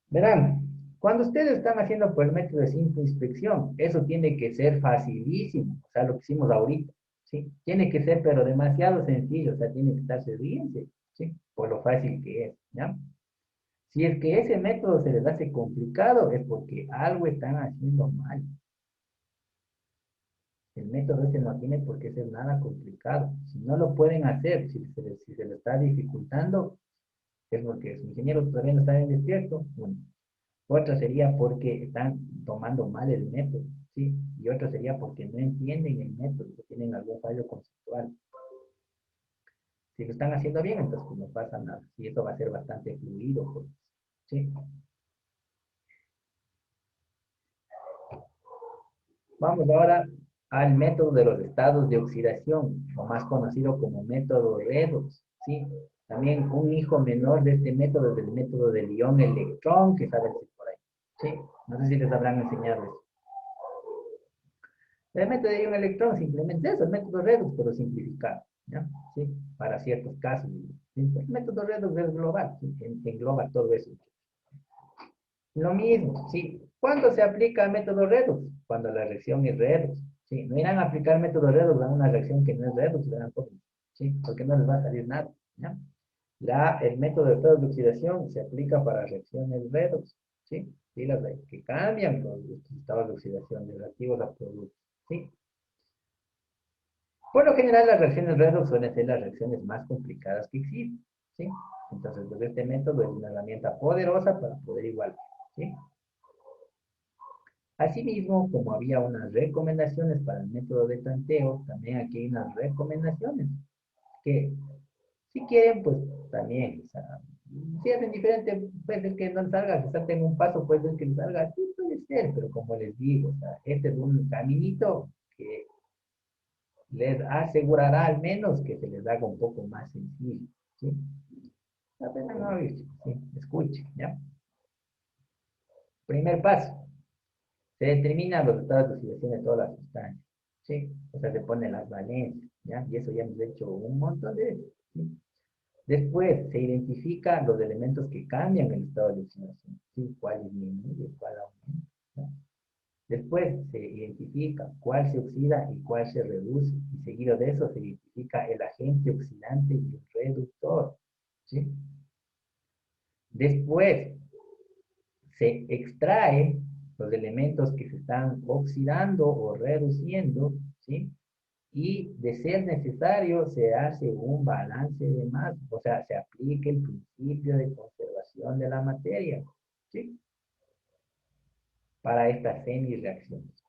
Verán, cuando ustedes están haciendo por el método de simple inspección, eso tiene que ser facilísimo, o sea, lo que hicimos ahorita, ¿sí? Tiene que ser, pero demasiado sencillo, o sea, tiene que estarse riendo, ¿sí? Por lo fácil que es, ¿ya? Si es que ese método se les hace complicado, es porque algo están haciendo mal. El método ese no tiene por qué ser nada complicado. Si no lo pueden hacer, si se les está dificultando, es porque su ingeniero todavía no está bien despierto. Bueno, otra sería porque están tomando mal el método, ¿sí? Y otra sería porque no entienden el método, que tienen algún fallo conceptual. Si lo están haciendo bien, entonces pues no pasa nada. Y eso va a ser bastante fluido, pues, ¿sí? Vamos ahora al método de los estados de oxidación, o más conocido como método redox, ¿sí? También un hijo menor de este método es el método del ion-electrón, que saben por ahí, ¿sí? No sé si les habrán enseñado eso. El método de ion-electrón simplemente es el método redox, pero simplificado, ¿ya? ¿Sí? Para ciertos casos. ¿Sí? El método redox es global, ¿sí? Engloba todo eso. Lo mismo, ¿sí? ¿Cuándo se aplica el método redox? Cuando la reacción es redox. ¿Sí? No irán a aplicar el método redox a una reacción que no es redox, verán cómo, ¿sí? Porque no les va a salir nada. ¿Ya? El método de redox de oxidación se aplica para reacciones redox. ¿Sí? ¿Sí? Las que cambian los estados de oxidación de reactivos a productos. ¿Sí? Por lo general, las reacciones redox suelen ser las reacciones más complicadas que existen. ¿Sí? Entonces, pues, este método es una herramienta poderosa para poder igualar. ¿Sí? Asimismo, como había unas recomendaciones para el método de tanteo, también aquí hay unas recomendaciones que, si quieren, pues también, o sea, si hacen diferente, puede ser que no salga, que salten un paso, puede ser que les salga, sí puede ser, pero como les digo, o sea, este es un caminito que les asegurará al menos que se les haga un poco más sencillo, ¿sí? Apenas no oír, sí, escuchen, ¿ya? Primer paso, se determinan los estados de oxidación de todas las sustancias, ¿sí? O sea, se ponen las valencias, ¿ya? Y eso ya hemos hecho un montón de veces, ¿sí? Después, se identifican los elementos que cambian el estado de oxidación, ¿sí? ¿Cuál disminuye, cuál aumenta? ¿No? Después, se identifica cuál se oxida y cuál se reduce, y seguido de eso se identifica el agente oxidante y el reductor, ¿sí? Después, se extrae los elementos que se están oxidando o reduciendo, ¿sí? Y de ser necesario, se hace un balance de masa, o sea, se aplica el principio de conservación de la materia, ¿sí? Para estas semi-reacciones.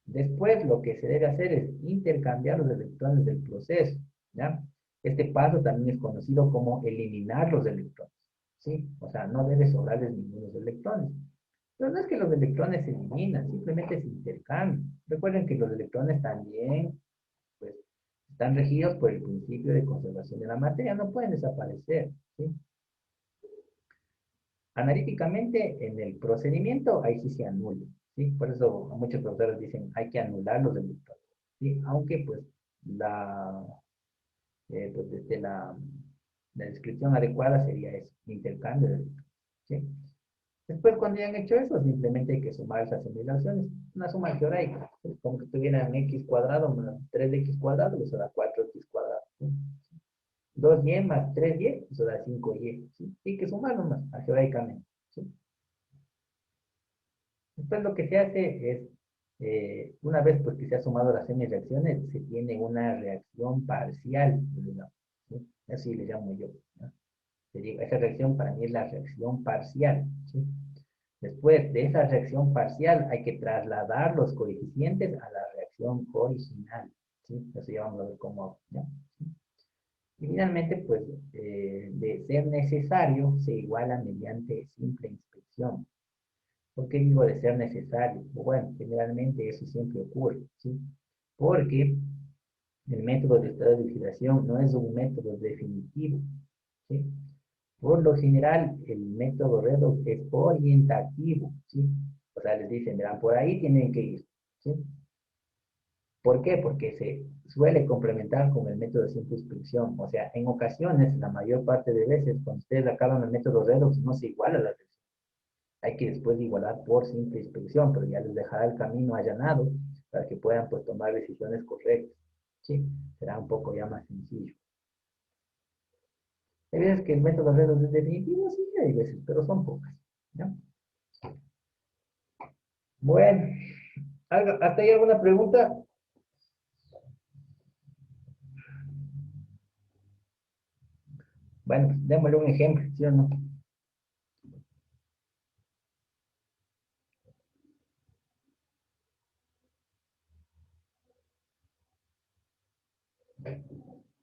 Después, lo que se debe hacer es intercambiar los electrones del proceso, ¿ya? Este paso también es conocido como eliminar los electrones, ¿sí? O sea, no debe sobrarles ningunos electrones. Pero no es que los electrones se eliminan, simplemente se intercambian. Recuerden que los electrones también, pues, están regidos por el principio de conservación de la materia, no pueden desaparecer, ¿sí? Analíticamente, en el procedimiento, ahí sí se anula, ¿sí? Por eso muchos profesores dicen, hay que anular los electrones, ¿sí? Aunque, pues, la descripción adecuada sería eso, intercambio de electrones, ¿sí? Después, cuando ya han hecho eso, simplemente hay que sumar esas simulaciones. Una suma algebraica. Es como que tuvieran x cuadrado más 3x cuadrado, eso da 4x cuadrado. ¿Sí? 2y más 3y, eso da 5y. ¿Sí? Hay que sumar nomás, algebraicamente. ¿Sí? Después lo que se hace es, una vez pues, que se ha sumado las semi-reacciones, se tiene una reacción parcial, digamos, ¿sí? Así le llamo yo, ¿no? Esa reacción para mí es la reacción parcial, ¿sí? Después de esa reacción parcial hay que trasladar los coeficientes a la reacción original, ¿sí? Eso ya vamos a ver cómo, ¿ya? Y finalmente, pues, de ser necesario, se iguala mediante simple inspección. ¿Por qué digo de ser necesario? Bueno, generalmente eso siempre ocurre, ¿sí? Porque el método de estado de oxidación no es un método definitivo, ¿sí? Por lo general, el método redox es orientativo, ¿sí? O sea, les dicen, verán, por ahí tienen que ir, ¿sí? ¿Por qué? Porque se suele complementar con el método de simple inspección. O sea, en ocasiones, la mayor parte de veces, cuando ustedes acaban el método redox, no se iguala la reacción. Hay que después igualar por simple inspección, pero ya les dejará el camino allanado para que puedan pues, tomar decisiones correctas, ¿sí? Será un poco ya más sencillo. Hay veces que el método redox es definitivo, sí, hay veces, pero son pocas, ¿no? Bueno, ¿hasta ahí alguna pregunta? Bueno, démosle un ejemplo, ¿sí o no?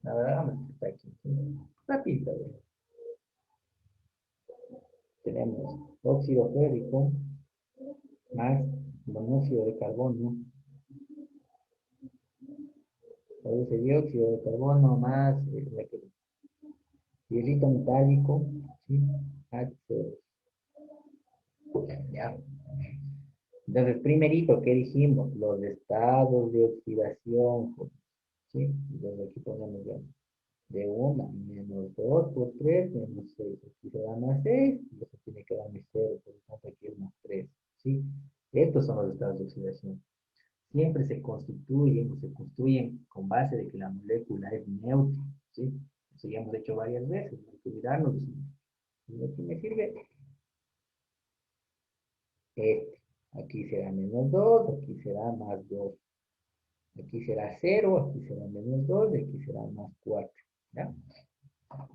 La verdad, vamos a estar aquí. Rapidito, a ver. Tenemos óxido férrico más monóxido de carbono, produce dióxido de carbono más hierrito metálico, ¿sí? H2O. Ya. Entonces, primerito, ¿qué dijimos? Los estados de oxidación, ¿sí? Entonces aquí ponemos ya de 1 menos 2 por 3 menos 6. Aquí se da más 6, y eso tiene que darme 0, por lo tanto aquí es más 3, ¿sí? Estos son los estados de oxidación. Siempre se construyen con base de que la molécula es neutra, ¿sí? Eso ya hemos hecho varias veces, no hay que olvidarnos de eso. Y aquí me sirve este. Aquí será -2, aquí será +2. Aquí será 0, aquí será -2, y aquí será +4. ¿Ya?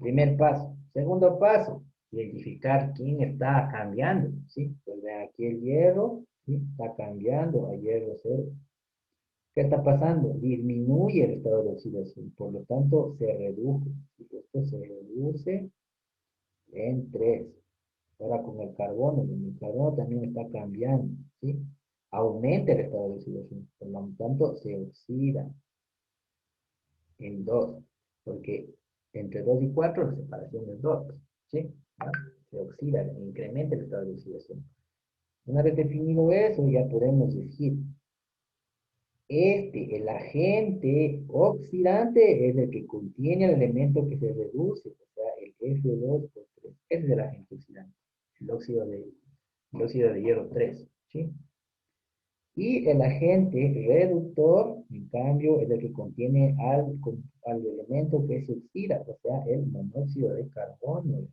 Primer paso. Segundo paso, identificar quién está cambiando, ¿sí? Pues vean aquí el hierro, ¿sí? Está cambiando a hierro 0. ¿Qué está pasando? Disminuye el estado de oxidación, por lo tanto se reduce. ¿Sí? Esto se reduce en 3. Ahora con el carbono también está cambiando, ¿sí? Aumenta el estado de oxidación, por lo tanto se oxida en 2, porque entre 2 y 4 la separación es 2, ¿sí? ¿Ah? Se oxida, incrementa el estado de oxidación. Una vez definido eso, ya podemos decir, el agente oxidante es el que contiene el elemento que se reduce, o sea, el F2 por 3. Ese es el agente oxidante, el óxido de hierro 3, ¿sí? Y el agente reductor, en cambio, es el que contiene al elemento que se oxida, o sea, el monóxido de carbono.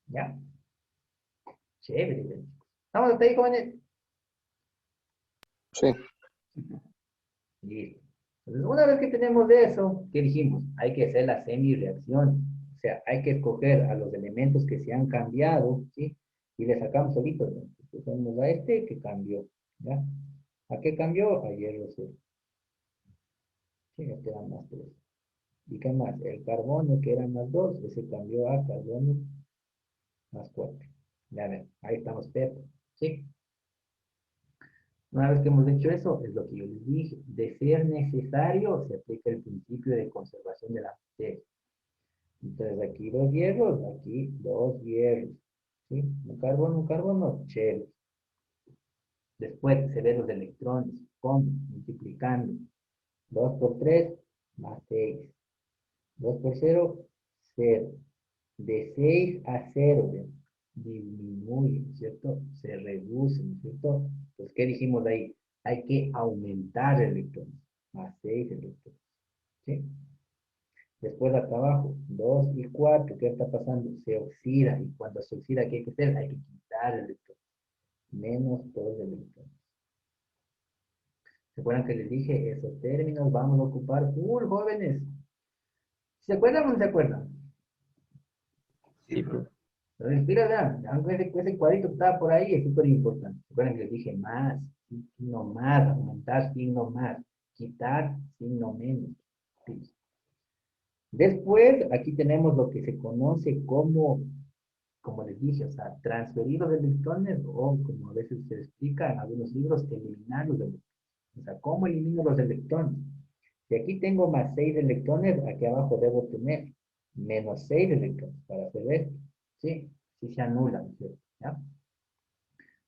¿Ya? Chévere. ¿Estamos hasta ahí, jóvenes? Sí, Listo. Entonces, una vez que tenemos eso, ¿qué dijimos? Hay que hacer la semi-reacción. O sea, hay que escoger a los elementos que se han cambiado, ¿sí? Y le sacamos solito, ¿no? Escogemos a este que cambió, ¿ya? ¿A qué cambió? A hierro 0. Sí, ya quedan más 3. ¿Y qué más? El carbono que era +2, ese cambió a carbono +4. Ya ven, ahí estamos perfectos. ¿Sí? Una vez que hemos hecho eso, es lo que yo les dije. De ser necesario, se aplica el principio de conservación de la materia. Entonces, aquí 2 hierros, aquí 2 hierros. ¿Sí? Un carbono, chévere. Después se ven los electrones, ¿cómo? Multiplicando. 2 por 3, más 6. 2 por 0, 0. De 6 a 0, disminuye, ¿cierto? Se reduce, ¿no es cierto? Pues, ¿qué dijimos ahí? Hay que aumentar electrones, más 6 electrones, ¿sí? Después acá abajo, 2 y 4, ¿qué está pasando? Se oxida, y cuando se oxida, ¿qué hay que hacer? Hay que quitar electrones, -2 electrones. ¿Se acuerdan que les dije? Esos términos vamos a ocupar full, jóvenes. ¿Se acuerdan o no se acuerdan? Sí, profe. Entonces, mira, vean, ese cuadrito que estaba por ahí es súper importante. Recuerden que les dije más, signo más, aumentar, signo más, quitar, signo menos. Sí. Después, aquí tenemos lo que se conoce como les dije, o sea, transferir los electrones o, como a veces se explica en algunos libros, eliminar los electrones. O sea, ¿cómo elimino los electrones? Si aquí tengo más 6 electrones, aquí abajo debo tener -6 electrones para hacer esto. ¿Sí? Si se anulan, ¿cierto? ¿Ya?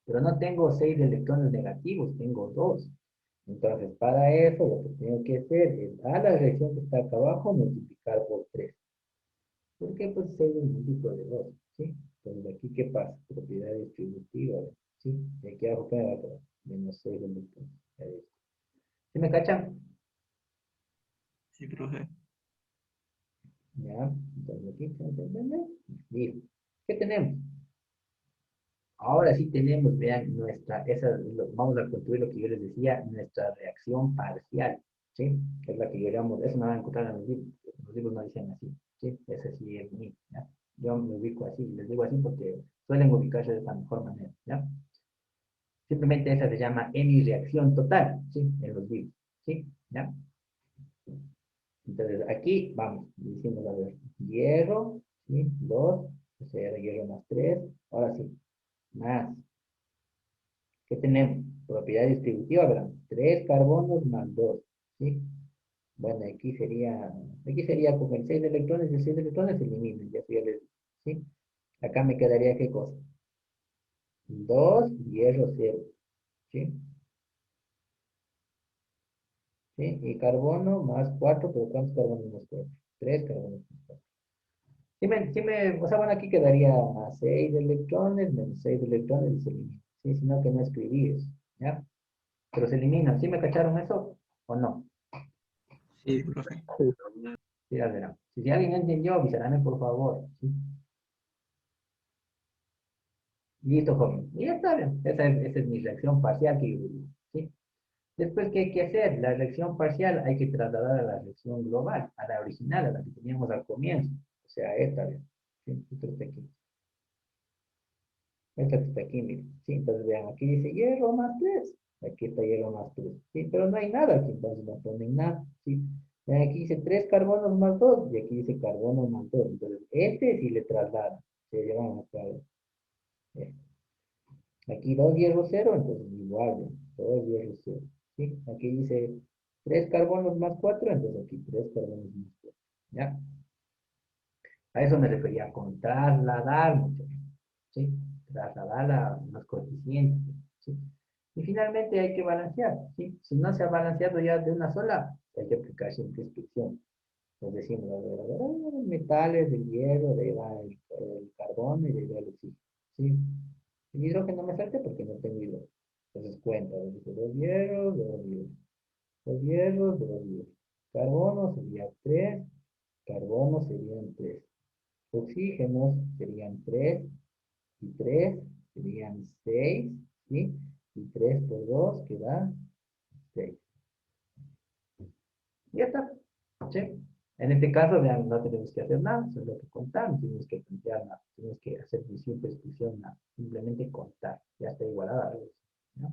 Pero no tengo 6 electrones negativos, tengo 2. Entonces, para eso, lo que tengo que hacer es a la reacción que está acá abajo multiplicar por 3. ¿Por qué? Pues 6 es múltiplo de 2, ¿sí? Entonces, aquí, ¿qué pasa? Propiedad distributiva, ¿sí? Y aquí abajo, ¿qué me va a quedar? -6 electrones. ¿Sí me cachan? Sí, profe. ¿Ya? Entonces, aquí, listo. ¿Qué tenemos? Ahora sí tenemos, vean, vamos a construir lo que yo les decía, nuestra reacción parcial, ¿sí? Que es la que yo llamo, eso no van a encontrar en los libros no dicen así, ¿sí? Ese sí es mío, ¿ya? Yo me ubico así, les digo así porque suelen ubicarse de esta mejor manera, ¿ya? Simplemente esa se llama reacción total, ¿sí? En los libros, ¿sí? ¿Ya? Entonces aquí vamos, diciendo a ver, hierro, ¿sí? 2, o sea, hierro más 3, ahora sí, más. ¿Qué tenemos? Propiedad distributiva, ¿verdad? 3 carbonos más 2, ¿sí? Bueno, aquí sería con el 6 electrones y el 6 electrones se eliminan, ya les dije, ¿sí? Acá me quedaría, ¿qué cosa? 2 hierro 0, ¿sí? ¿Sí? Y carbono más 4, pero ¿cuántos carbonos más 4? 3 carbonos más 4. O sea, bueno, aquí quedaría más 6 electrones, menos 6 electrones y se elimina. Sí, sino que no escribí eso, ¿ya? Pero se eliminan. ¿Sí me cacharon eso o no? Sí, profe. Sí, ya verán. Si alguien no entendió, avisarán por favor. ¿Sí? Listo, joven. Y ya está bien. Esa es mi reacción parcial que yo digo, ¿sí? Después, ¿qué hay que hacer? La reacción parcial hay que trasladar a la reacción global, a la original, a la que teníamos al comienzo. O sea, esta, ¿ven? ¿Sí? Esta está aquí. Esta que está aquí, miren. Sí, entonces vean, aquí dice hierro más 3. Aquí está hierro más 3. Sí, pero no hay nada aquí, entonces no ponen nada. Sí. Vean, aquí dice 3 carbonos más 2 y aquí dice carbono más 2. Entonces, este sí le traslada. Se llevan acá. eh, Aquí 2 hierro cero, entonces igual, ¿no? 2 hierro cero. ¿Sí? Aquí dice 3 carbonos más 4, entonces aquí 3 carbonos más 4. ¿Ya? A eso me refería con trasladar, muchachos. ¿Sí? Trasladar a los coeficientes. ¿Sí? Y finalmente hay que balancear. ¿Sí? Si no se ha balanceado ya de una sola, hay que aplicar siempre inspección. Nos decimos, metales, el hierro, de ahí va el carbono y de ahí va el oxígeno. ¿Sí? El hidrógeno me salte porque no tengo hidrógeno. Entonces cuenta, dice dos hierros, dos hierros. Dos hierros, dos hierros. Carbono sería 3, carbono serían 3. Oxígenos serían 3 y 3 serían 6, ¿sí? Y 3 por 2 queda 6. Ya está, ¿sí? En este caso, vean, no tenemos que hacer nada, solo que contar, no tenemos que plantear nada, tenemos que hacer muy simple exclusión, nada, simplemente contar, ya está igualada a eso, ¿no?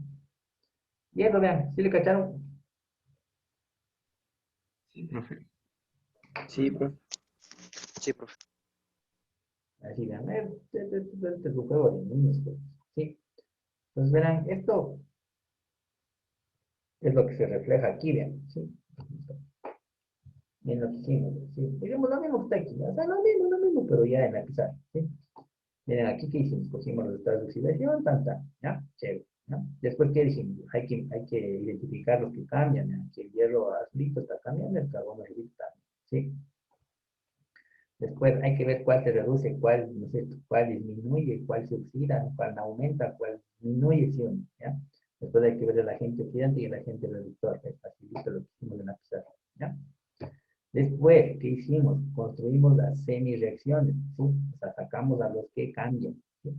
Y eso, vean, ¿sí le cacharon? Sí, profe. Sí, profe. Sí, profe. Así, vean, este es un juego de niños, pues, ¿sí? Entonces, verán, esto es lo que se refleja aquí, vean, ¿sí? En lo que hicimos, ¿sí? Digamos lo mismo que está aquí, o sea, lo mismo, pero ya en la pizarra, ¿sí? Miren, aquí que hicimos, cogimos los estados de oxidación, ¿ya? Chévere, ¿no? Después, ¿qué dijimos? Hay que identificar los que cambian, ¿ya? Que el hierro azulito está cambiando, el carbono azulito también, ¿sí? Después hay que ver cuál se reduce, cuál, no sé, cuál disminuye, cuál se oxida, cuál aumenta, cuál disminuye, ¿sí o no? ¿Ya? Después hay que ver el agente oxidante y el agente reductor, es facilito lo que hicimos en la pizarra, ¿ya? Después, ¿qué hicimos? Construimos las semi-reacciones, ¿sí? O sea, sacamos a los que cambian, ¿sí?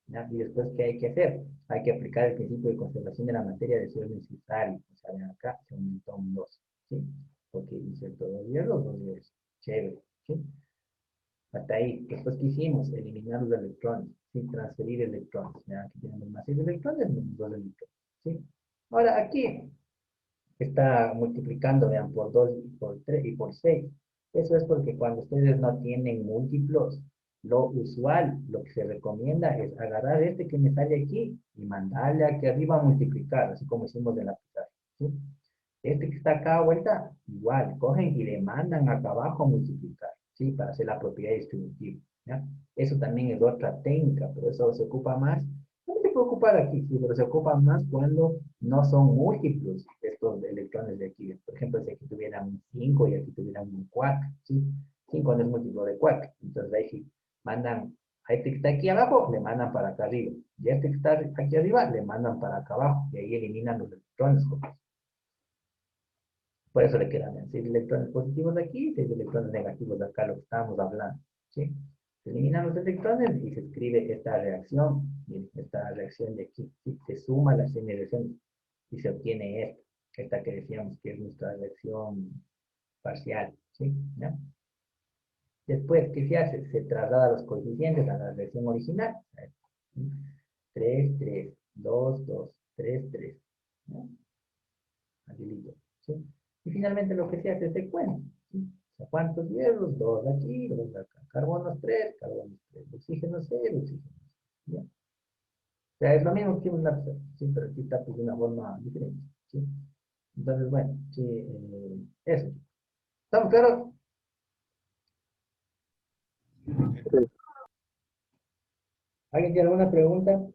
¿Ya? Y después, ¿qué hay que hacer? Hay que aplicar el principio de conservación de la materia de suelo necesario. O sea, ven acá, se aumentó un 2, ¿sí? Porque inserto dos hierros, dos hierros. Chévere, ¿sí? Hasta ahí. Después, ¿qué hicimos? Eliminar los electrones, ¿sí? Transferir electrones. ¿Ya? Aquí tenemos más 6 electrones, menos 2 electrones, ¿sí? Ahora, aquí está multiplicando, vean, por 2 y por 3 y por 6. Eso es porque cuando ustedes no tienen múltiplos, lo usual, lo que se recomienda es agarrar este que me sale aquí y mandarle aquí arriba a multiplicar, así como hicimos en la pizarra, ¿sí? Este que está acá a vuelta, igual, cogen y le mandan acá abajo a multiplicar, ¿sí? Para hacer la propiedad distributiva, ¿ya? Eso también es otra técnica, pero eso se ocupa más. También se puede ocupar aquí, sí, pero se ocupa más cuando no son múltiplos estos electrones de aquí. Por ejemplo, si aquí tuvieran un 5 y aquí tuvieran un 4, ¿sí? 5 no es múltiplo de 4. Entonces ahí sí mandan a este que está aquí abajo, le mandan para acá arriba. Y a este que está aquí arriba, le mandan para acá abajo. Y ahí eliminan los electrones. Por eso le quedan 6 electrones positivos de aquí y 6 electrones negativos de acá, lo que estábamos hablando, ¿sí? Se eliminan los electrones y se escribe esta reacción, miren, esta reacción de aquí, ¿sí? Se suma la semireacción y se obtiene esta que decíamos que es nuestra reacción parcial, ¿sí? ¿Ya? Después, ¿qué se hace? Se traslada los coeficientes a la reacción original. 3, 3, 2, 2, 3, 3. ¿No? Facilito, ¿sí? Y finalmente lo que se hace es se cuenta, ¿sí? O sea, ¿cuántos hierros? Dos aquí, dos acá. Carbonos 3, carbonos 3. Oxígeno 0, oxígeno 0. ¿Ya? O sea, es lo mismo que un lapso, ¿sí? Pero aquí está pues, de una forma diferente, ¿sí? Entonces, bueno, sí, eso. ¿Estamos claros? ¿Alguien tiene alguna pregunta?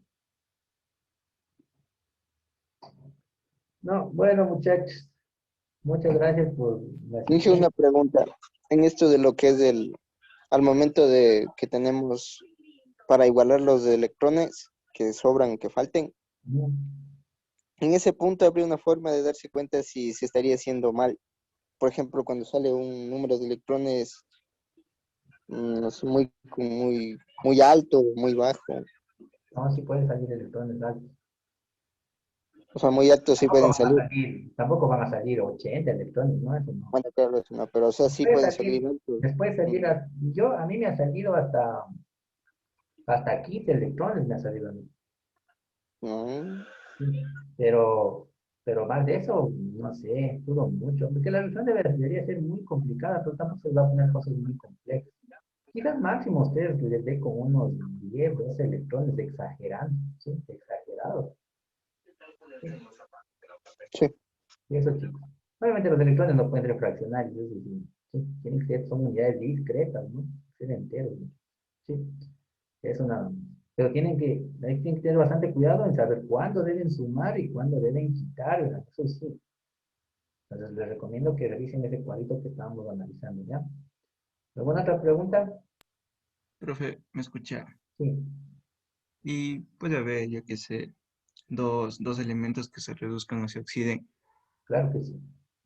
No, bueno, muchachos, muchas gracias por la Dije asistencia. una pregunta en esto de lo que es al momento de que tenemos para igualar los electrones que sobran, que falten, Ujú. en ese punto habría una forma de darse cuenta si se estaría haciendo mal. Por ejemplo, cuando sale un número de electrones no sé, muy alto o muy bajo. No, sí pueden salir electrones altos. O sea, muy altos sí pueden salir. Tampoco van a salir 80 electrones, ¿no? Eso no. Bueno, claro, eso no, pero o sea, sí Puede pueden salir salir, altos. después salir, a mí me ha salido hasta 15 electrones me ha salido a mí. No, Sí. Pero, pero más de eso, no sé, dudo mucho. Porque la elección debería ser muy complicada, pero tampoco se va a poner cosas muy complejas. Quizás máximo ustedes les dé con unos 10 12 electrones exagerando, ¿sí? Exagerados. Sí. sí, Y eso, chicos. Obviamente los electrones no pueden ser fraccionarios, eso sí, sí, tienen que ser, son unidades discretas, ¿no? Ser enteros, ¿no? Sí, eso nada más. Pero ahí tienen que tener bastante cuidado en saber cuándo deben sumar y cuándo deben quitar, ¿verdad? Eso sí. Entonces les recomiendo que revisen ese cuadrito que estábamos analizando, ¿ya? ¿Alguna otra pregunta? Profe, ¿me escucha? Sí, Y puede haber, yo qué sé, dos elementos que se reduzcan o se oxiden. claro que sí.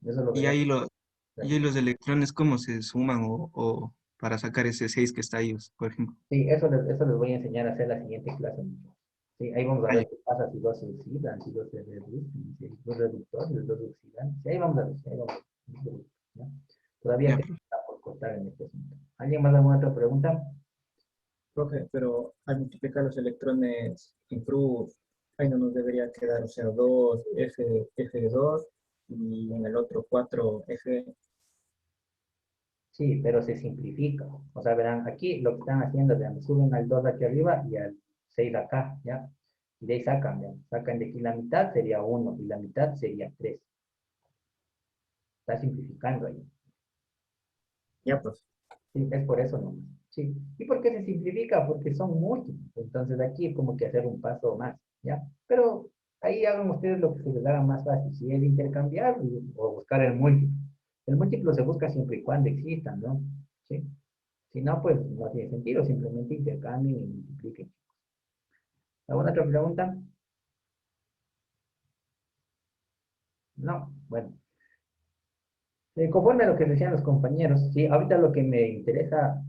Eso lo Y veremos. ahí, y ahí los electrones, ¿cómo se suman o para sacar ese 6 que está ahí, por ejemplo? Sí, eso les voy a enseñar a hacer la siguiente clase, muchachos. Sí, ahí vamos a Ah, ya, ver qué pasa si dos se oxidan, si dos se reducen, si hay dos reductores, dos oxidantes. Sí, ahí vamos a ver, sí, ahí vamos a ver. ¿Ya? Todavía ya, queda profe. por cortar en este asunto. ¿Alguien más alguna otra pregunta? Profe, pero al multiplicar los electrones en cruz, ahí no nos debería quedar, o sea, 2 F de 2 y en el otro 4 F. Sí, pero se simplifica. O sea, verán, aquí lo que están haciendo, vean, suben al 2 aquí arriba y al 6 acá, ¿ya? Y de ahí sacan, vean, sacan de aquí la mitad sería uno y la mitad sería 3. Está simplificando ahí. Ya, pues. Sí, es por eso nomás. Sí. ¿Y por qué se simplifica? Porque son múltiples. Entonces aquí es como que hacer un paso más, ¿ya? Pero ahí hagan ustedes lo que se les haga más fácil. Si es intercambiar o buscar el múltiplo. El múltiplo se busca siempre y cuando existan, ¿no? Sí. Si no, pues no tiene sentido. Simplemente intercambien y multipliquen. ¿Alguna otra pregunta? No. Bueno. Conforme a lo que decían los compañeros, sí, ahorita lo que me interesa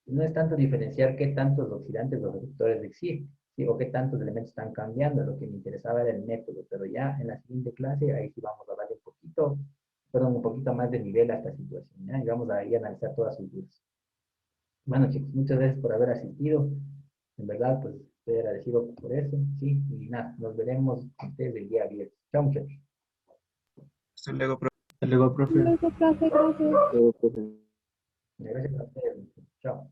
no es tanto diferenciar qué tantos oxidantes o reductores existen, ¿sí? O qué tantos elementos están cambiando, lo que me interesaba era el método, pero ya en la siguiente clase, ahí sí vamos a darle un poquito, perdón, un poquito más de nivel a esta situación, ¿ya? Y vamos a ir a analizar todas sus dudas. Bueno, chicos, muchas gracias por haber asistido, en verdad, pues estoy agradecido por eso, sí, y nada, nos veremos con ustedes el día viernes. Chao, muchachos. Hasta luego, profe. Hasta luego, profe. Luego, profe, gracias. pero, pues, Gracias a ustedes, muchachos. Chao.